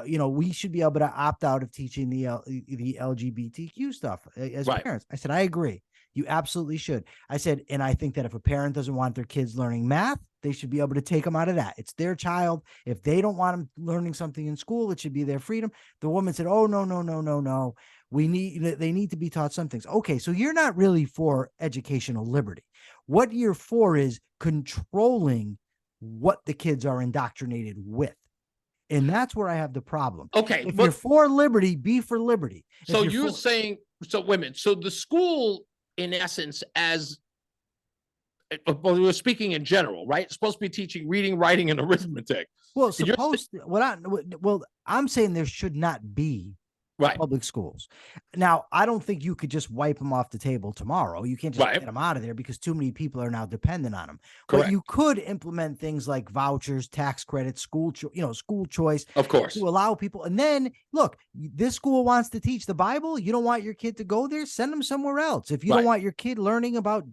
A: We should be able to opt out of teaching the LGBTQ stuff as parents. I said, I agree. You absolutely should. I said, and I think that if a parent doesn't want their kids learning math, they should be able to take them out of that. It's their child. If they don't want them learning something in school, it should be their freedom. The woman said, oh, no. They need to be taught some things. Okay, so you're not really for educational liberty. What you're for is controlling what the kids are indoctrinated with. And that's where I have the problem.
B: Okay.
A: If you're for liberty, be for liberty.
B: So you're saying, so women, so the school, in essence, as we're speaking in general, right? It's supposed to be teaching reading, writing, and arithmetic.
A: Well, I'm saying there should not be public schools. Now, I don't think you could just wipe them off the table tomorrow. You can't just get them out of there because too many people are now dependent on them.
B: Correct.
A: But you could implement things like vouchers, tax credits, school choice,
B: of course,
A: to allow people. And then look, this school wants to teach the Bible. You don't want your kid to go there, send them somewhere else. If you don't want your kid learning about,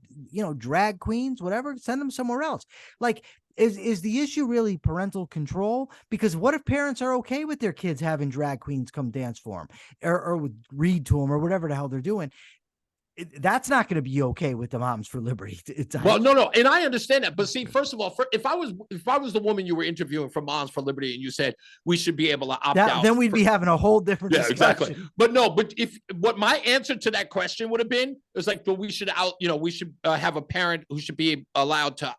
A: drag queens, whatever, send them somewhere else. Like, Is the issue really parental control? Because what if parents are okay with their kids having drag queens come dance for them or read to them or whatever the hell they're doing? That's not going to be okay with the Moms for Liberty.
B: No, and I understand that. But see, first of all, if I was the woman you were interviewing for Moms for Liberty, and you said we should be able to opt out,
A: then we'd be having a whole different discussion.
B: Exactly. But what my answer to that question would have been is like, but we should have a parent who should be allowed to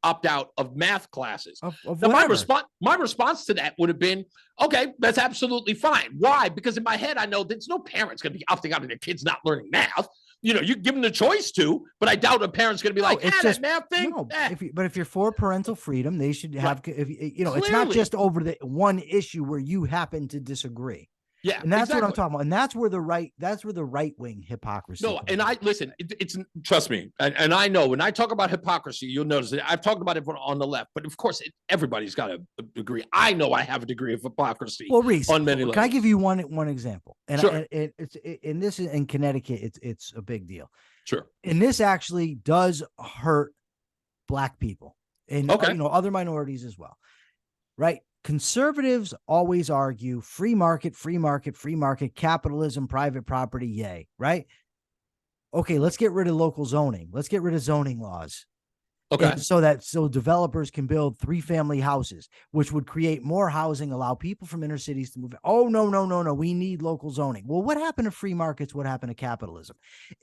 B: opt out of math classes. My response to that would have been, okay, that's absolutely fine. Why? Because in my head, I know there's no parents going to be opting out of their kids not learning math. You give them the choice to, but I doubt a parent's going to be that math thing.
A: No, but if you're for parental freedom, they should have, it's not just over the one issue where you happen to disagree.
B: Yeah,
A: and that's what I'm talking about. And that's where the right wing hypocrisy.
B: No, and it's trust me, and I know when I talk about hypocrisy, you'll notice that I've talked about it on the left, but of course, everybody's got a degree. I know I have a degree of hypocrisy.
A: Well, Reese,
B: on many levels.
A: Can I give you one example? And
B: sure.
A: This is in Connecticut. It's a big deal.
B: Sure.
A: And this actually does hurt Black people and other minorities as well, right? Conservatives always argue free market, capitalism, private property, yay, right? Okay, let's get rid of local zoning. Let's get rid of zoning laws.
B: Okay.
A: So developers can build 3-family houses, which would create more housing, allow people from inner cities to move. Oh, no. We need local zoning. Well, what happened to free markets? What happened to capitalism?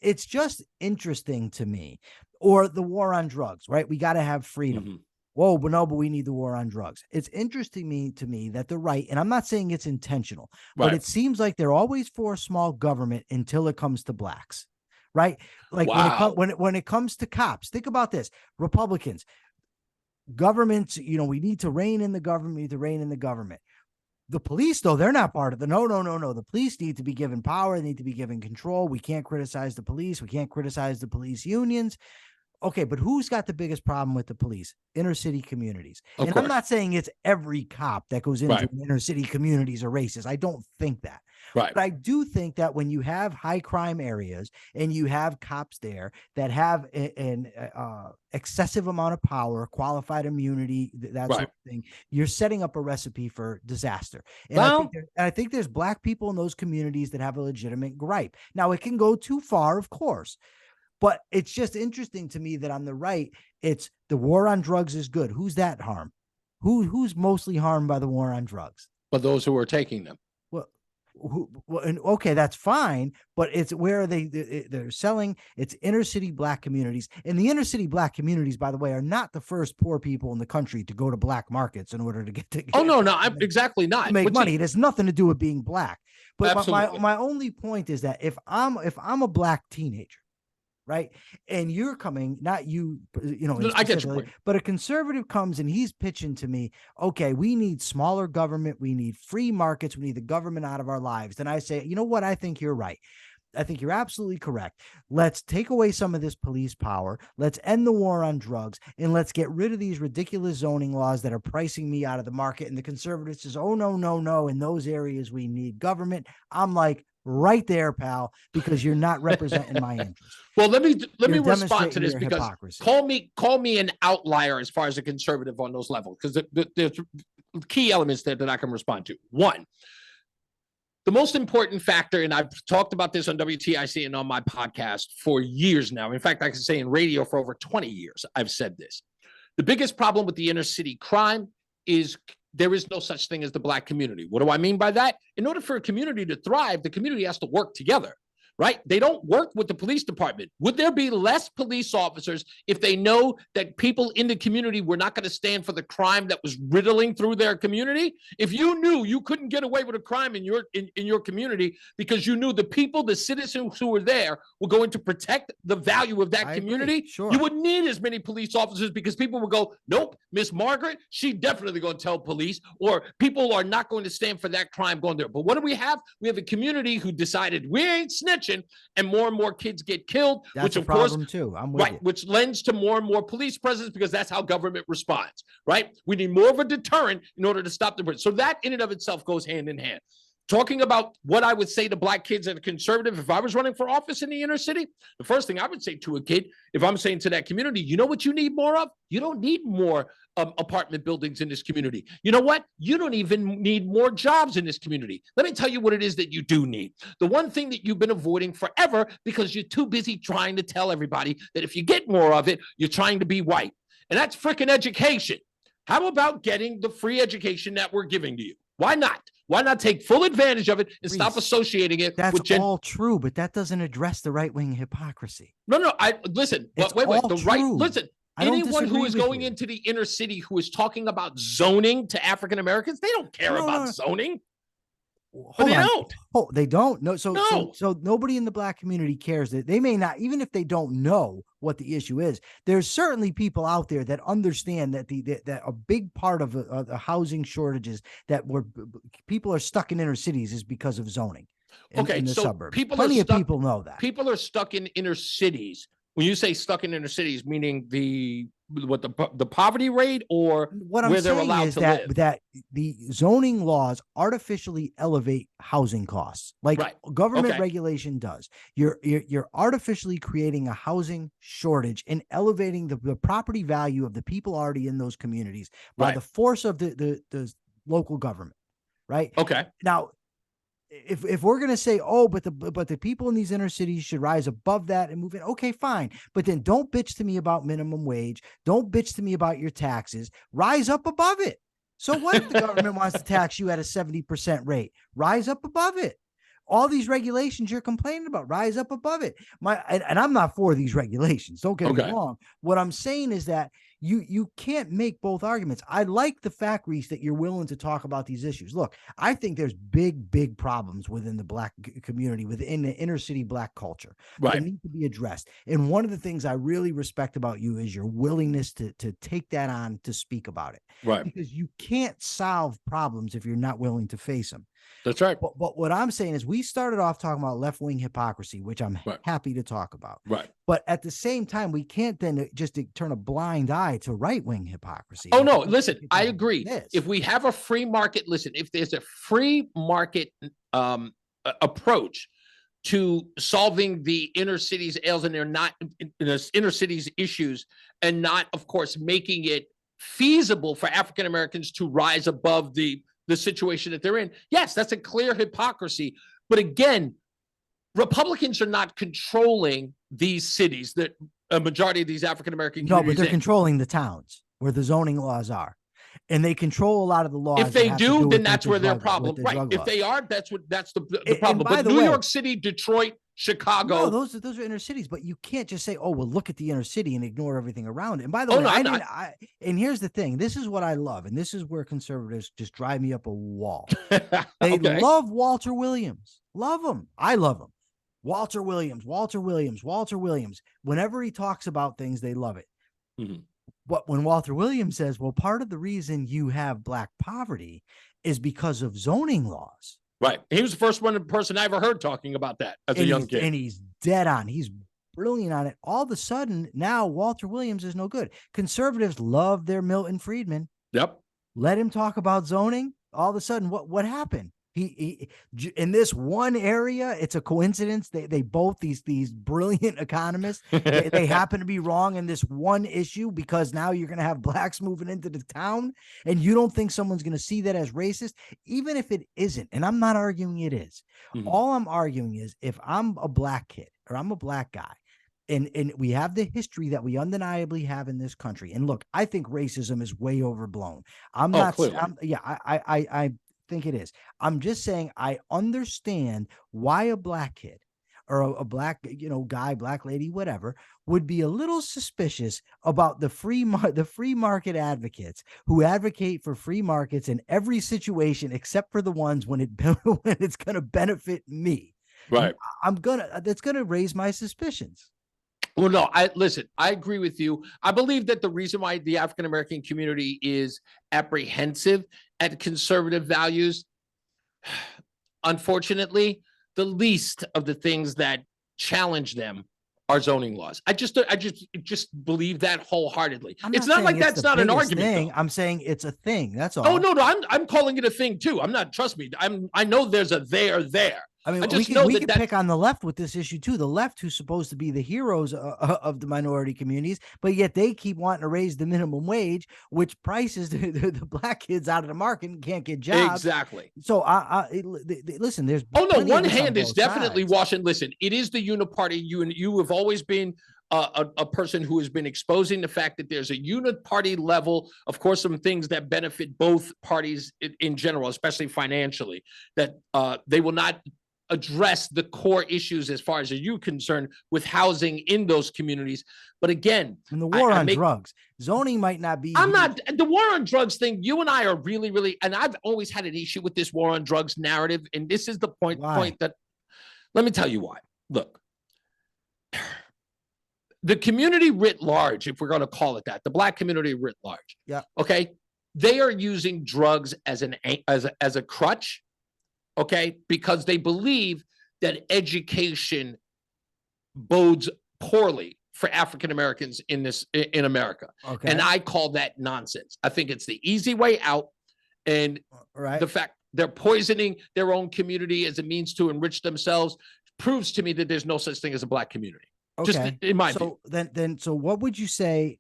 A: It's just interesting to me. Or the war on drugs, right? We got to have freedom. Mm-hmm. Whoa, but we need the war on drugs. It's interesting to me that the right, and I'm not saying it's intentional, but it seems like they're always for small government until it comes to Blacks, right? Like when it comes to cops, think about this. Republicans, governments, we need to rein in the government. The police, though, they're not part of the no. The police need to be given power. They need to be given control. We can't criticize the police. We can't criticize the police unions. Okay, but who's got the biggest problem with the police? Inner city communities. And I'm not saying it's every cop that goes into inner city communities are racist. I don't think that.
B: Right.
A: But I do think that when you have high crime areas and you have cops there that have an excessive amount of power, qualified immunity, that sort of thing, you're setting up a recipe for disaster. And I think there's Black people in those communities that have a legitimate gripe. Now, it can go too far, of course. But it's just interesting to me that on the right, it's the war on drugs is good. Who's that harm? Who's mostly harmed by the war on drugs?
B: But those who are taking them.
A: Okay, that's fine. But it's where they're selling. It's inner city Black communities, and the inner city Black communities, by the way, are not the first poor people in the country to go to black markets in order to get to.
B: I'm exactly not
A: to make money. It has nothing to do with being Black. But
B: absolutely.
A: my only point is that if I'm a Black teenager. right? And you're coming, not you,
B: I get your point.
A: but a conservative comes and he's pitching to me, okay, we need smaller government, we need free markets, we need the government out of our lives. Then I say, you know what? I think you're right. I think you're absolutely correct. Let's take away some of this police power. Let's end the war on drugs, and let's get rid of these ridiculous zoning laws that are pricing me out of the market. And the conservatives says, oh, no, no, no. In those areas, we need government. I'm like, right there, pal, because you're not representing my interest.
B: Well, let me respond to this, because
A: hypocrisy.
B: call me an outlier as far as a conservative on those levels, because there's key elements there that I can respond to. One, the most important factor, and I've talked about this on WTIC and on my podcast for years now. In fact, I can say in radio for over 20 years, I've said this. The biggest problem with the inner city crime is there is no such thing as the Black community. What do I mean by that? In order for a community to thrive, the community has to work together, right? They don't work with the police department. Would there be less police officers if they know that people in the community were not going to stand for the crime that was riddling through their community? If you knew you couldn't get away with a crime in your community because you knew the people, the citizens who were there were going to protect the value of that community,
A: sure,
B: you wouldn't need as many police officers, because people would go, nope, Miss Margaret, she definitely going to tell police, or people are not going to stand for that crime going there. But what do we have? We have a community who decided we ain't snitching, and more kids get killed.
A: That's
B: which
A: a
B: of
A: problem
B: course,
A: too. I'm with
B: right,
A: you.
B: which lends to more and more police presence, because that's how government responds, right? We need more of a deterrent in order to stop the. So that in and of itself goes hand in hand. Talking about what I would say to Black kids and a conservative, if I was running for office in the inner city, the first thing I would say to a kid, if I'm saying to that community, you know what you need more of? You don't need more apartment buildings in this community. You know what? You don't even need more jobs in this community. Let me tell you what it is that you do need. The one thing that you've been avoiding forever because you're too busy trying to tell everybody that if you get more of it, you're trying to be white. And that's freaking education. How about getting the free education that we're giving to you? Why not? Why not take full advantage of it and stop associating it
A: That's
B: with
A: all true, but that doesn't address the right-wing hypocrisy.
B: No, listen.
A: It's
B: wait.
A: all
B: The
A: true.
B: right. Listen. Anyone who is going
A: you.
B: into the inner city who is talking about zoning to African Americans, they don't care about zoning. They don't.
A: Oh, they don't. No. So nobody in the Black community cares. That they may not, even if they don't know what the issue is. There's certainly people out there that understand that that a big part of the housing shortages that people are stuck in inner cities is because of zoning. In the suburbs. Plenty of people know that.
B: People are stuck in inner cities. When you say stuck in inner cities, meaning the poverty rate, or
A: what I'm
B: where they're
A: saying
B: allowed
A: is
B: to
A: that
B: live?
A: that the zoning laws artificially elevate housing costs, like government regulation does. You're artificially creating a housing shortage and elevating the property value of the people already in those communities by the force of the local government. Right.
B: Okay.
A: Now, if we're going to say, oh, but the people in these inner cities should rise above that and move in. Okay, fine. But then don't bitch to me about minimum wage. Don't bitch to me about your taxes. Rise up above it. So what if the government wants to tax you at a 70% rate? Rise up above it. All these regulations you're complaining about, rise up above it. And I'm not for these regulations. Don't get me wrong. What I'm saying is that you can't make both arguments. I like the fact, Reese, that you're willing to talk about these issues. Look, I think there's big problems within the Black community, within the inner city Black culture that need to be addressed. And one of the things I really respect about you is your willingness to take that on, to speak about it.
B: Right.
A: Because you can't solve problems if you're not willing to face them.
B: That's right.
A: But what I'm saying is, we started off talking about left-wing hypocrisy, which I'm happy to talk about.
B: Right.
A: But at the same time, we can't then just turn a blind eye to right-wing hypocrisy.
B: Oh, no. Listen, I agree. If we have a free market, listen, if there's a free market approach to solving the inner cities ails, and they're not in the inner cities issues, and not, of course, making it feasible for African Americans to rise above the situation that they're in. Yes, that's a clear hypocrisy. But again, Republicans are not controlling these cities that a majority of these African American communities.
A: No, but they're controlling the towns where the zoning laws are. And they control a lot of the laws.
B: If they do, then that's where their problem. Right. If they are, that's the problem. But New York City, Detroit, Chicago.
A: No, those are inner cities, but you can't just say, oh, well, look at the inner city and ignore everything around it. And by the way, and here's the thing. This is what I love. And this is where conservatives just drive me up a wall. They love Walter Williams. Love him. I love him. Walter Williams, Walter Williams, Walter Williams. Whenever he talks about things, they love it.
B: Mm-hmm.
A: But when Walter Williams says, well, part of the reason you have black poverty is because of zoning laws.
B: Right. He was the first person I ever heard talking about that as a young kid.
A: And he's dead on. He's brilliant on it. All of a sudden, now Walter Williams is no good. Conservatives love their Milton Friedman.
B: Yep.
A: Let him talk about zoning. All of a sudden, what happened? He in this one area, it's a coincidence. They both these brilliant economists, they happen to be wrong in this one issue, because now you're going to have blacks moving into the town, and you don't think someone's going to see that as racist, even if it isn't. And I'm not arguing it is. Mm-hmm. All I'm arguing is, if I'm a black kid or I'm a black guy, and we have the history that we undeniably have in this country. And look, I think racism is way overblown. I think it is. I'm just saying I understand why a black kid or a black, guy, black lady, whatever, would be a little suspicious about the free market advocates who advocate for free markets in every situation except for the ones when it's going to benefit me.
B: Right.
A: That's going to raise my suspicions.
B: Well, no, I agree with you. I believe that the reason why the African-American community is apprehensive at conservative values, unfortunately, the least of the things that challenge them are zoning laws. I just believe that wholeheartedly. It's not like that's not an argument.
A: I'm saying it's a thing. That's all.
B: Oh, no, I'm calling it a thing too. Trust me. I know there's a there.
A: I mean, we can pick on the left with this issue too. The left, who's supposed to be the heroes of the minority communities, but yet they keep wanting to raise the minimum wage, which prices the black kids out of the market and can't get jobs.
B: Exactly.
A: So listen, there's
B: one hand is definitely washing. Listen, it is the uniparty. You have always been a person who has been exposing the fact that there's a uniparty level, of course, some things that benefit both parties in general, especially financially, that they will not address the core issues as far as you're concerned with housing in those communities. But again,
A: and the war on drugs, zoning might not be.
B: The war on drugs thing. You and I are really, really, and I've always had an issue with this war on drugs narrative. And this is the point that, let me tell you why. Look, the community writ large, if we're going to call it that, the black community writ large.
A: Yeah.
B: Okay. They are using drugs as a crutch. Okay, because they believe that education bodes poorly for African Americans in America. Okay. And I call that nonsense. I think it's the easy way out, and the fact they're poisoning their own community as a means to enrich themselves proves to me that there's no such thing as a black community. Okay. Just in my view.
A: So what would you say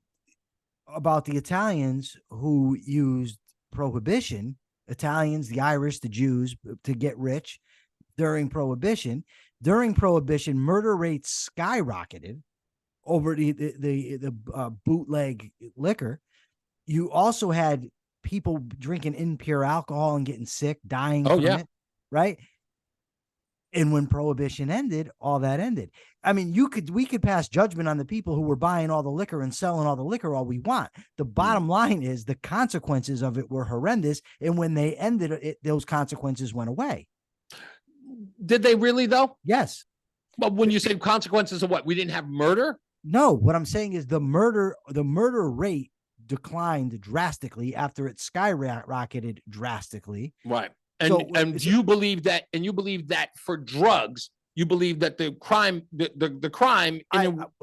A: about the Italians who used prohibition? Italians, the Irish, the Jews, to get rich during Prohibition. During Prohibition, murder rates skyrocketed over the bootleg liquor. You also had people drinking impure alcohol and getting sick, dying from it, right? And when Prohibition ended, all that ended. I mean, we could pass judgment on the people who were buying all the liquor and selling all the liquor all we want. The bottom line is the consequences of it were horrendous. And when they ended it, those consequences went away.
B: Did they really, though?
A: Yes.
B: But when you say consequences of what? We didn't have murder?
A: No, what I'm saying is the murder rate declined drastically after it skyrocketed drastically.
B: Right. And you believe that for drugs, you believe that the crime, the crime.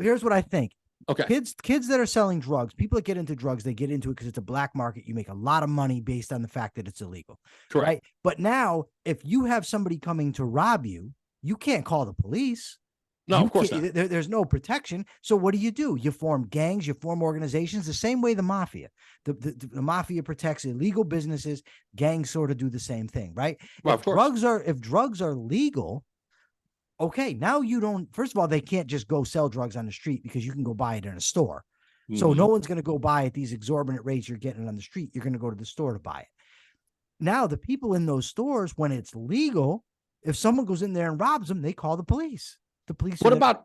A: Here's what I think.
B: Okay.
A: Kids that are selling drugs, people that get into drugs, they get into it because it's a black market. You make a lot of money based on the fact that it's illegal.
B: Correct.
A: Right. But now, if you have somebody coming to rob you, you can't call the police.
B: No, of course not.
A: There's no protection. So what do? You form gangs, you form organizations, the same way the mafia. The mafia protects illegal businesses. Gangs sort of do the same thing, right?
B: Well,
A: if drugs are legal, okay, now you don't. First of all, they can't just go sell drugs on the street because you can go buy it in a store. Mm-hmm. So no one's going to go buy at these exorbitant rates you're getting on the street. You're going to go to the store to buy it. Now the people in those stores, when it's legal, if someone goes in there and robs them, they call the police. The police.
B: What about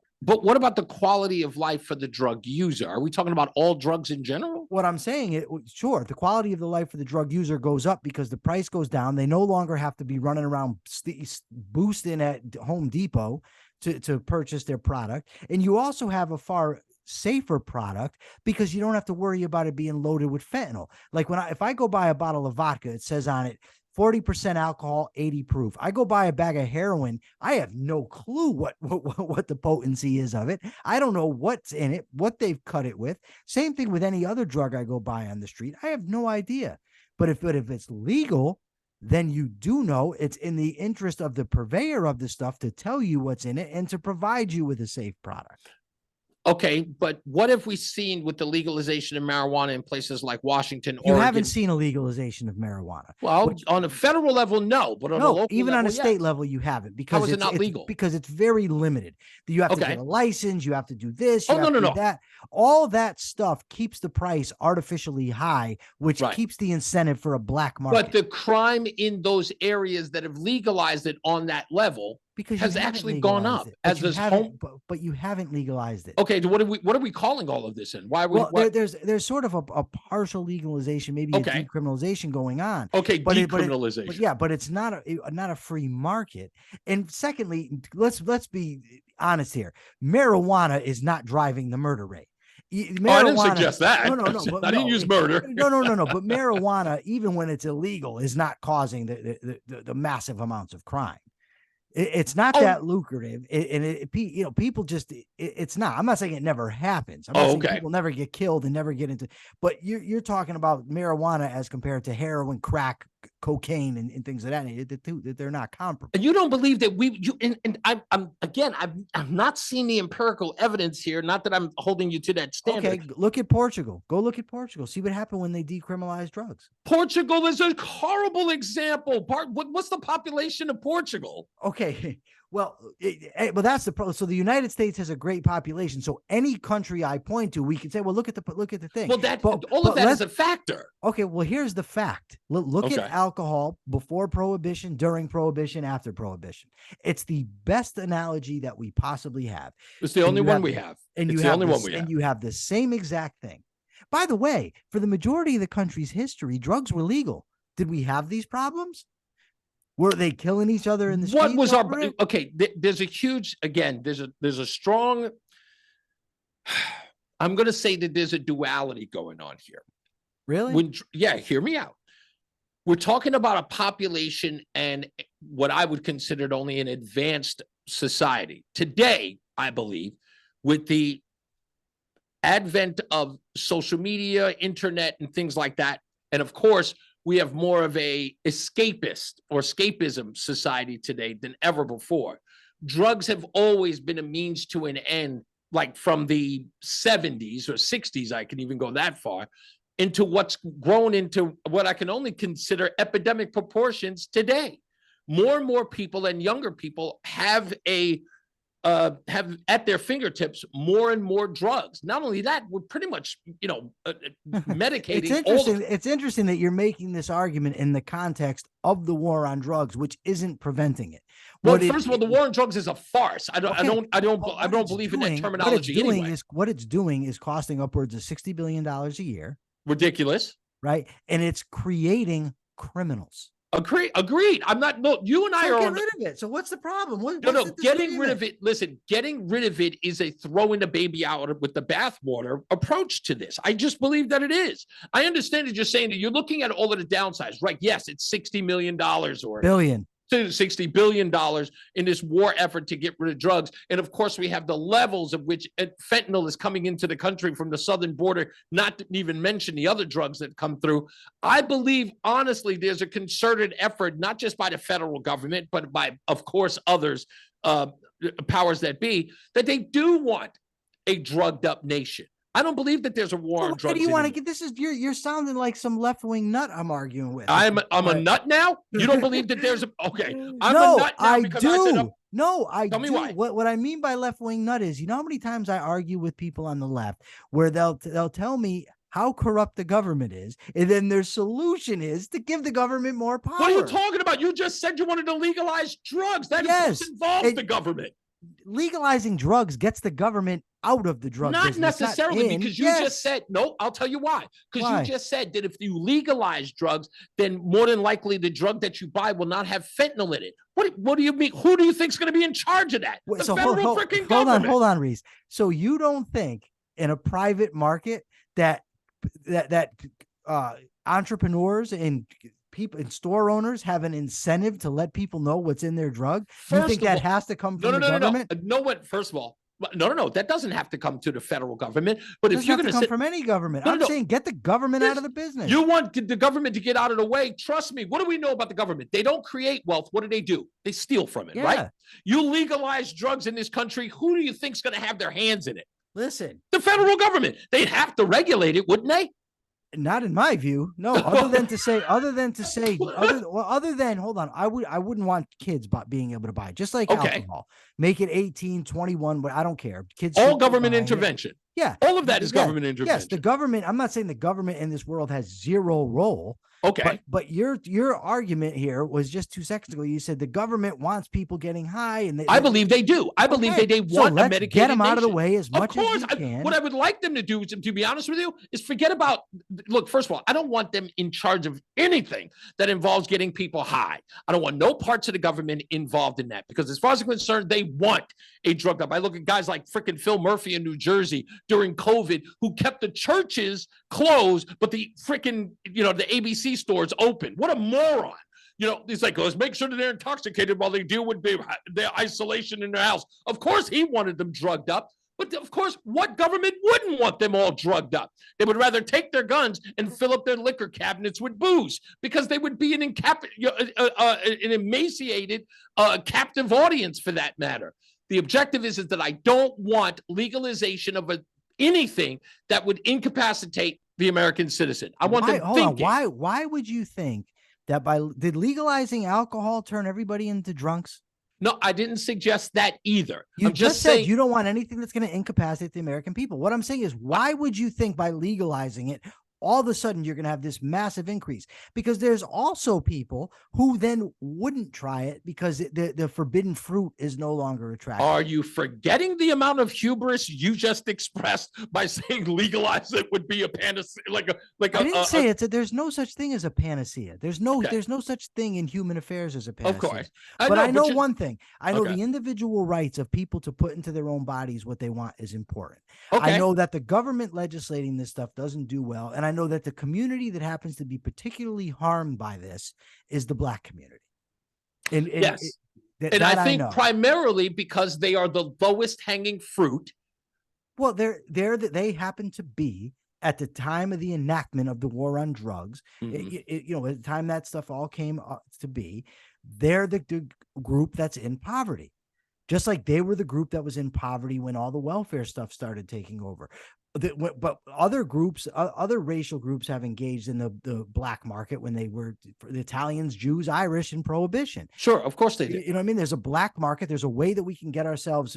B: the quality of life for the drug user? Are we talking about all drugs in general?
A: What I'm saying, sure, the quality of the life for the drug user goes up because the price goes down. They no longer have to be running around boosting at Home Depot to purchase their product. And you also have a far safer product because you don't have to worry about it being loaded with fentanyl. Like if I go buy a bottle of vodka, it says on it 40% alcohol, 80 proof. I go buy a bag of heroin. I have no clue what the potency is of it. I don't know what's in it, what they've cut it with. Same thing with any other drug I go buy on the street. I have no idea. But if it's legal, then you do know it's in the interest of the purveyor of the stuff to tell you what's in it and to provide you with a safe product.
B: Okay, but what have we seen with the legalization of marijuana in places like Washington,
A: You
B: Oregon?
A: haven't seen a legalization of marijuana.
B: Well, on a federal level, no, but on a local
A: even
B: level,
A: on a state
B: yes.
A: level, you haven't because
B: How is it not legal?
A: Because it's very limited. You have to get a license. You have to do this. You have to do that. All that stuff keeps the price artificially high, which keeps the incentive for a black market.
B: But the crime in those areas that have legalized it on that level has actually gone up.
A: But you haven't legalized it.
B: Okay, what are we calling all of this in? Why?
A: There's sort of a partial legalization, maybe a decriminalization going on.
B: Okay, decriminalization.
A: But it's not a free market. And secondly, let's be honest here. Marijuana is not driving the murder rate.
B: I didn't suggest that.
A: No.
B: I didn't use murder.
A: No. But marijuana, even when it's illegal, is not causing the massive amounts of crime. It's not that lucrative, and people just it's not. I'm not saying it never happens. I'm not saying people never get killed and never get into. But you're talking about marijuana as compared to heroin, crack, cocaine, and things like that. They're not comparable.
B: And you don't believe that I'm not seeing the empirical evidence here. Not that I'm holding you to that standard.
A: Okay, look at Portugal. Go look at Portugal. See what happened when they decriminalized drugs.
B: Portugal is a horrible example. What's the population of Portugal?
A: Okay, well, that's the problem. So the United States has a great population. So any country I point to, we can say, well, look at the thing.
B: Well, all of that is a factor.
A: Okay, well, here's the fact. Look at alcohol before Prohibition, during Prohibition, after Prohibition. It's the best analogy that we possibly have.
B: It's the only one we have.
A: And you have the same exact thing. By the way, for the majority of the country's history, drugs were legal. Did we have these problems? Were they killing each other in the streets?
B: What was there's a huge, again, there's a strong, I'm going to say that there's a duality going on here.
A: Really?
B: Hear me out. We're talking about a population and what I would consider only an advanced society. Today, I believe, with the advent of social media, internet, and things like that, and of course, we have more of a escapism society today than ever before. Drugs have always been a means to an end, like from the 70s or 60s, I can even go that far, into what's grown into what I can only consider epidemic proportions today. More and more people and younger people have at their fingertips more and more drugs. Not only that, we're pretty much, medicating.
A: It's interesting that you're making this argument in the context of the war on drugs, which isn't preventing it.
B: Well, first of all, the war on drugs is a farce. I don't believe in that terminology anyway.
A: What it's doing is costing upwards of $60 billion a year.
B: Ridiculous.
A: Right. And it's creating criminals.
B: Agreed. I'm not. No, you and I are
A: get rid of it. So what's the problem?
B: Getting rid of it. Listen, getting rid of it is a throwing the baby out with the bathwater approach to this. I just believe that it is. I understand that you're saying that you're looking at all of the downsides, right? Yes, it's $60 million or
A: billion.
B: $60 billion in this war effort to get rid of drugs. And of course, we have the levels of which fentanyl is coming into the country from the southern border, not to even mention the other drugs that come through. I believe, honestly, there's a concerted effort, not just by the federal government, but by, of course, others, powers that be, that they do want a drugged up nation. I don't believe that there's a war on drugs.
A: What do you want to get? This is you're sounding like some left-wing nut I'm arguing with.
B: I'm a nut now? You don't believe that there's a okay. I'm
A: no,
B: a nut now
A: I
B: because
A: do.
B: Tell me why.
A: What I mean by left-wing nut is, how many times I argue with people on the left where they'll tell me how corrupt the government is, and then their solution is to give the government more power.
B: What are you talking about? You just said you wanted to legalize drugs. That involves the government.
A: legalizing drugs gets the government out of the drug
B: Not
A: business.
B: necessarily,
A: in.
B: because you
A: Yes.
B: just said, no, I'll tell you why. Because
A: Why?
B: you just said that if you legalize drugs, then more than likely the drug that you buy will not have fentanyl in it. What do you mean? Who do you think is going to be in charge of that?
A: Wait,
B: The
A: so
B: federal freaking government.
A: hold on, Reese. So you don't think in a private market that entrepreneurs and people and store owners have an incentive to let people know what's in their drug? You think that has to come from the government?
B: No one. First of all, no. That doesn't have to come to the federal government. But if you're going to
A: come from any government, I'm saying get the government out of the business.
B: You want the government to get out of the way. Trust me. What do we know about the government? They don't create wealth. What do? They steal from it, right? You legalize drugs in this country. Who do you think is going to have their hands in it?
A: Listen,
B: the federal government. They'd have to regulate it, wouldn't they?
A: Not in my view. No, other than hold on. I wouldn't want kids being able to buy, just like alcohol. Make it 18, 21, but I don't care. Kids.
B: All government intervention.
A: Yeah.
B: All of that is government intervention.
A: Yes, the government. I'm not saying the government in this world has zero role.
B: Okay.
A: But your argument here was just 2 seconds ago. You said the government wants people getting high, and
B: I believe they do. I believe they want a medicated
A: get them out of the
B: nation.
A: way as much
B: Of course,
A: as you can.
B: What I would like them to do, to be honest with you, is forget about. Look, first of all, I don't want them in charge of anything that involves getting people high. I don't want no parts of the government involved in that, because as far as I'm concerned, they want a drug up. I look at guys like freaking Phil Murphy in New Jersey during COVID, who kept the churches closed, but the freaking, the ABC stores open. What a moron. He's like, let's make sure that they're intoxicated while they deal with their isolation in their house. Of course, he wanted them drugged up. But of course, what government wouldn't want them all drugged up? They would rather take their guns and fill up their liquor cabinets with booze, because they would be an emaciated, captive audience for that matter. The objective is that I don't want legalization of anything that would incapacitate the American citizen. I want them thinking.
A: Why would you think that did legalizing alcohol turn everybody into drunks?
B: No, I didn't suggest that either.
A: You just said you don't want anything that's going to incapacitate the American people. What I'm saying is, why would you think by legalizing it, all of a sudden you're going to have this massive increase? Because there's also people who then wouldn't try it because the forbidden fruit is no longer attractive.
B: Are you forgetting the amount of hubris you just expressed by saying legalize it would be a panacea? I didn't
A: say there's no such thing as a panacea. There's no such thing in human affairs as a panacea.
B: Of course.
A: But I know one thing. I know the individual rights of people to put into their own bodies what they want is important. I know that the government legislating this stuff doesn't do well. And I know that the community that happens to be particularly harmed by this is the Black community.
B: Yes. And I think primarily because they are the lowest hanging fruit.
A: Well, they happen to be at the time of the enactment of the war on drugs. Mm-hmm. At the time that stuff all came up to be, they're the group that's in poverty. Just like they were the group that was in poverty when all the welfare stuff started taking over. But other groups, other racial groups have engaged in the black market when they were the Italians, Jews, Irish, and Prohibition.
B: Sure, of course they did.
A: You know what I mean? There's a black market. There's a way that we can get ourselves,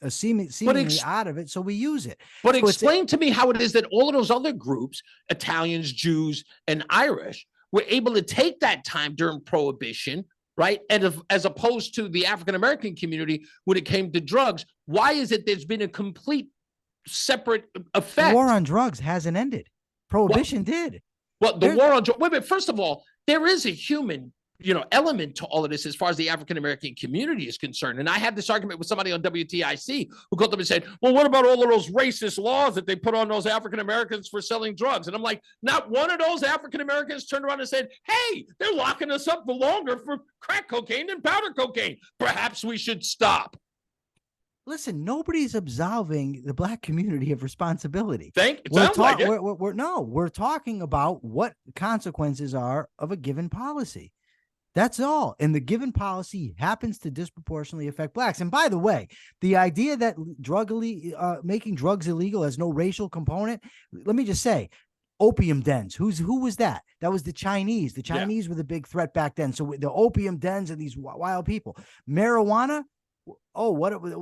A: seemingly out of it, so we use it.
B: But explain to me how it is that all of those other groups, Italians, Jews, and Irish, were able to take that time during Prohibition, right? And as opposed to the African-American community when it came to drugs. Why is it there's been a complete separate effect?
A: The war on drugs hasn't ended. Prohibition did.
B: Well, the war on drugs. Wait a minute. First of all, there is a human, element to all of this as far as the African-American community is concerned. And I had this argument with somebody on WTIC who called them and said, well, what about all of those racist laws that they put on those African-Americans for selling drugs? And I'm like, not one of those African-Americans turned around and said, hey, they're locking us up for longer for crack cocaine and powder cocaine. Perhaps we should stop.
A: Listen, nobody's absolving the Black community of responsibility. We're talking about what consequences are of a given policy. That's all. And the given policy happens to disproportionately affect Blacks. And by the way, the idea that making drugs illegal has no racial component, let me just say, opium dens. Who was that? That was the Chinese. The Chinese were the big threat back then. So the opium dens and these wild people. Marijuana, oh,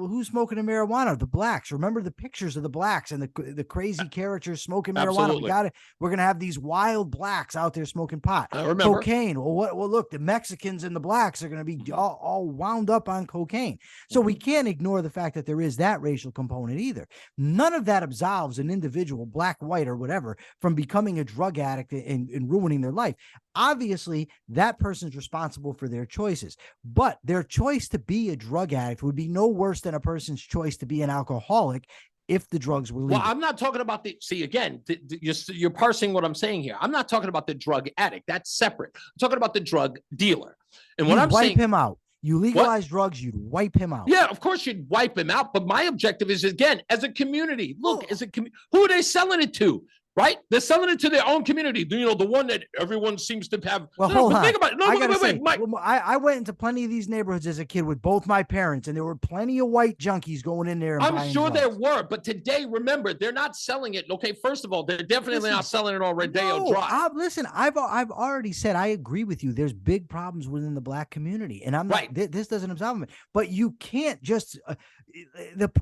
A: who's smoking a marijuana? The blacks. Remember the pictures of the blacks and the crazy characters smoking marijuana.
B: Absolutely.
A: We're gonna have these wild blacks out there smoking pot.
B: I remember.
A: Cocaine. Well, look, the Mexicans and the blacks are gonna be all wound up on cocaine. So we can't ignore the fact that there is that racial component either. None of that absolves an individual, black, white, or whatever, from becoming a drug addict and ruining their life. Obviously, that person's responsible for their choices, but their choice to be a drug addict would be no worse than a person's choice to be an alcoholic if the drugs were legal.
B: Well, I'm not talking about you're parsing what I'm saying here. I'm not talking about the drug addict. That's separate. I'm talking about the drug dealer. And what I'm saying,
A: wipe him out. You legalize drugs, you'd wipe him out.
B: Yeah, of course you'd wipe him out. But my objective is, again, as a community, look, who are they selling it to? Right? They're selling it to their own community. You know, the one that everyone seems to have.
A: Well, hold on.
B: Think about it. No, wait, Mike.
A: I went into plenty of these neighborhoods as a kid with both my parents, and there were plenty of white junkies going in there.
B: I'm sure there were, but today, remember, they're not selling it. Okay, first of all, they're definitely not selling it on Rodeo Drive.
A: Listen, I've already said I agree with you. There's big problems within the black community, and I'm not. Right. This doesn't absolve me, but you can't just.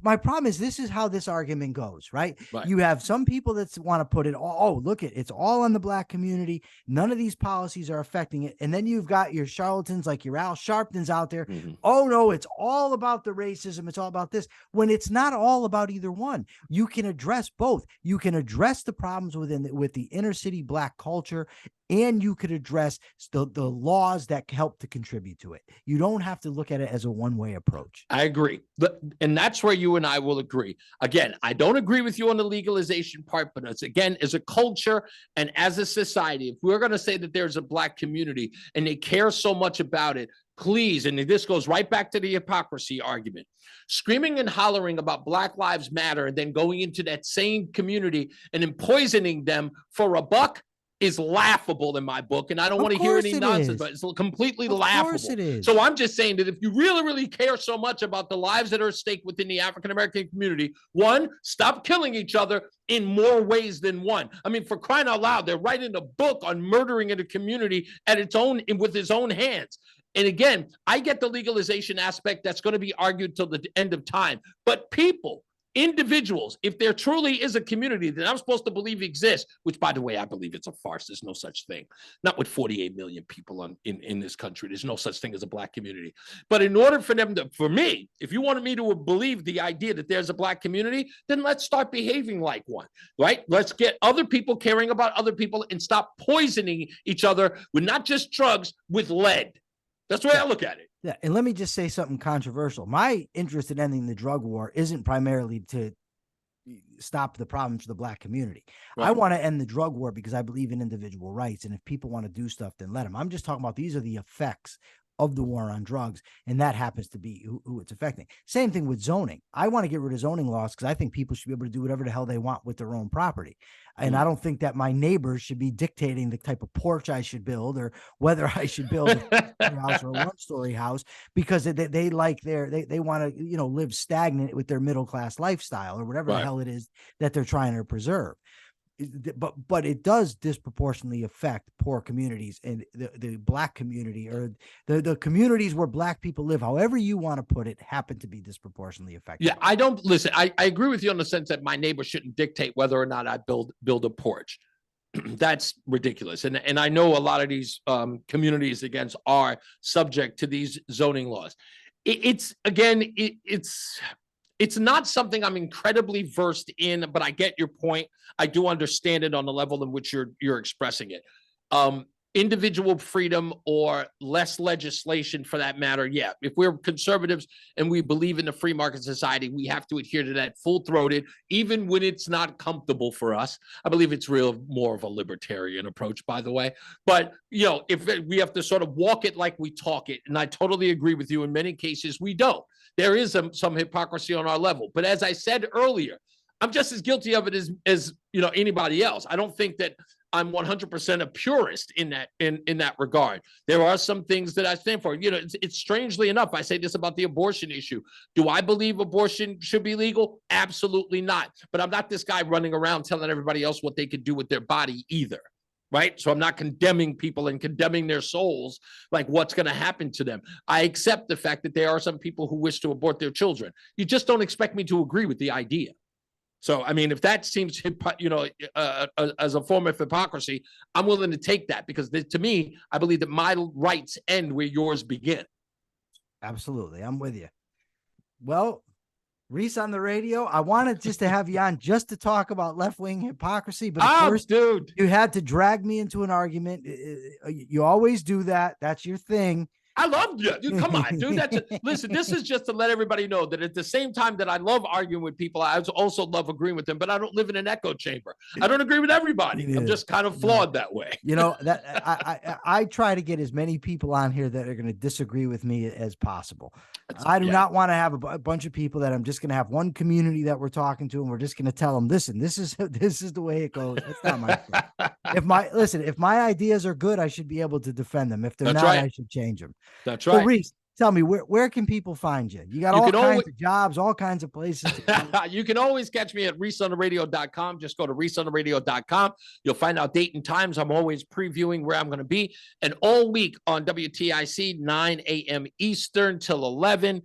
A: My problem is this is how this argument goes, right? You have some people that want to put it look, it's all on the black community. None of these policies are affecting it. And then you've got your charlatans like your Al Sharptons out there. Oh no, it's all about the racism. It's all about this, when it's not all about either one. You can address both. You can address the problems with the inner city black culture, and you could address the laws that help to contribute to it. You don't have to look at it as a one-way approach.
B: I agree. And that's where you and I will agree. Again, I don't agree with you on the legalization part, but as a culture and as a society, if we're going to say that there's a black community and they care so much about it, please, and this goes right back to the hypocrisy argument, screaming and hollering about Black Lives Matter and then going into that same community and then poisoning them for a buck is laughable in my book, and I don't want to hear any nonsense, but it's completely laughable. Of course it is. So I'm just saying that if you really, really care so much about the lives that are at stake within the African-American community, one, stop killing each other in more ways than one. I mean, for crying out loud, they're writing a book on murdering in a community with his own hands. And again, I get the legalization aspect that's going to be argued till the end of time, but individuals, if there truly is a community that I'm supposed to believe exists, which, by the way, I believe it's a farce. There's no such thing. Not with 48 million people in this country. There's no such thing as a black community. But in order for me, if you wanted me to believe the idea that there's a black community, then let's start behaving like one, right? Let's get other people caring about other people and stop poisoning each other with not just drugs, with lead. That's the way I look at it.
A: Yeah, and let me just say something controversial. My interest in ending the drug war isn't primarily to stop the problems for the black community. Right. I want to end the drug war because I believe in individual rights. And if people want to do stuff, then let them. I'm just talking about these are the effects of the war on drugs, and that happens to be who it's affecting. Same thing with zoning. I want to get rid of zoning laws because I think people should be able to do whatever the hell they want with their own property. And I don't think that my neighbors should be dictating the type of porch I should build or whether I should build a house or a one-story house because they like they want to, live stagnant with their middle-class lifestyle or whatever the hell it is that they're trying to preserve. But it does disproportionately affect poor communities, and the black community or the communities where black people live, however you want to put it, happen to be disproportionately affected.
B: Yeah, I agree with you in the sense that my neighbor shouldn't dictate whether or not I build a porch. That's ridiculous. And I know a lot of these communities are subject to these zoning laws. It's not something I'm incredibly versed in, but I get your point. I do understand it on the level in which you're expressing it. Individual freedom or less legislation for that matter. Yeah, if we're conservatives and we believe in the free market society, we have to adhere to that full-throated, even when it's not comfortable for us. I believe it's more of a libertarian approach, by the way. But, if we have to sort of walk it like we talk it, and I totally agree with you, in many cases we don't. There is some hypocrisy on our level. But as I said earlier, I'm just as guilty of it as anybody else. I don't think that I'm 100% a purist in that regard. There are some things that I stand for. It's strangely enough, I say this about the abortion issue. Do I believe abortion should be legal? Absolutely not. But I'm not this guy running around telling everybody else what they could do with their body either. right? So I'm not condemning people and condemning their souls, like what's going to happen to them. I accept the fact that there are some people who wish to abort their children. You just don't expect me to agree with the idea. So, I mean, if that seems, as a form of hypocrisy, I'm willing to take that, because to me, I believe that my rights end where yours begin.
A: Absolutely. I'm with you. Well, Reese on the radio, I wanted just to have you on just to talk about left-wing hypocrisy, but of course,
B: dude,
A: you had to drag me into an argument. You always do that. That's your thing.
B: I love you. Dude, come on, dude. Listen, this is just to let everybody know that at the same time that I love arguing with people, I also love agreeing with them, but I don't live in an echo chamber. I don't agree with everybody. I'm just kind of flawed that way.
A: That I try to get as many people on here that are going to disagree with me as possible. I do not want to have a bunch of people that I'm just going to have one community that we're talking to, and we're just going to tell them, listen, this is the way it goes. That's not my thing. If my ideas are good, I should be able to defend them. If they're not, I should change them.
B: That's right.
A: So Reese, tell me, where can people find you? You got all kinds of jobs, all kinds of places.
B: You can always catch me at reaseontheradio.com. Just go to reaseontheradio.com. You'll find out date and times. I'm always previewing where I'm going to be. And all week on WTIC, 9 a.m. Eastern till 11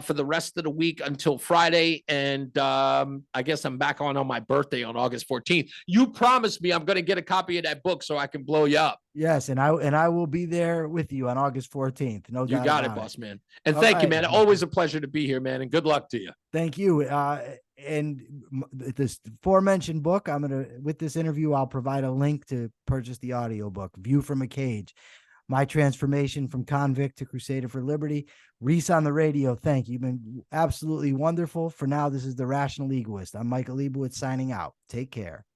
B: for the rest of the week until Friday. And I guess I'm back on my birthday on August 14th. You promised me I'm going to get a copy of that book so I can blow you up.
A: Yes, and I will be there with you on August 14th. No doubt.
B: You got it, boss man. And thank you, man. Always a pleasure to be here, man. And good luck to you.
A: Thank you. And this aforementioned book, with this interview, I'll provide a link to purchase the audiobook, View from a Cage, My Transformation from Convict to Crusader for Liberty. Reese on the radio, thank you. You've been absolutely wonderful. For now, this is the Rational Egoist. I'm Michael Liebowitz signing out. Take care.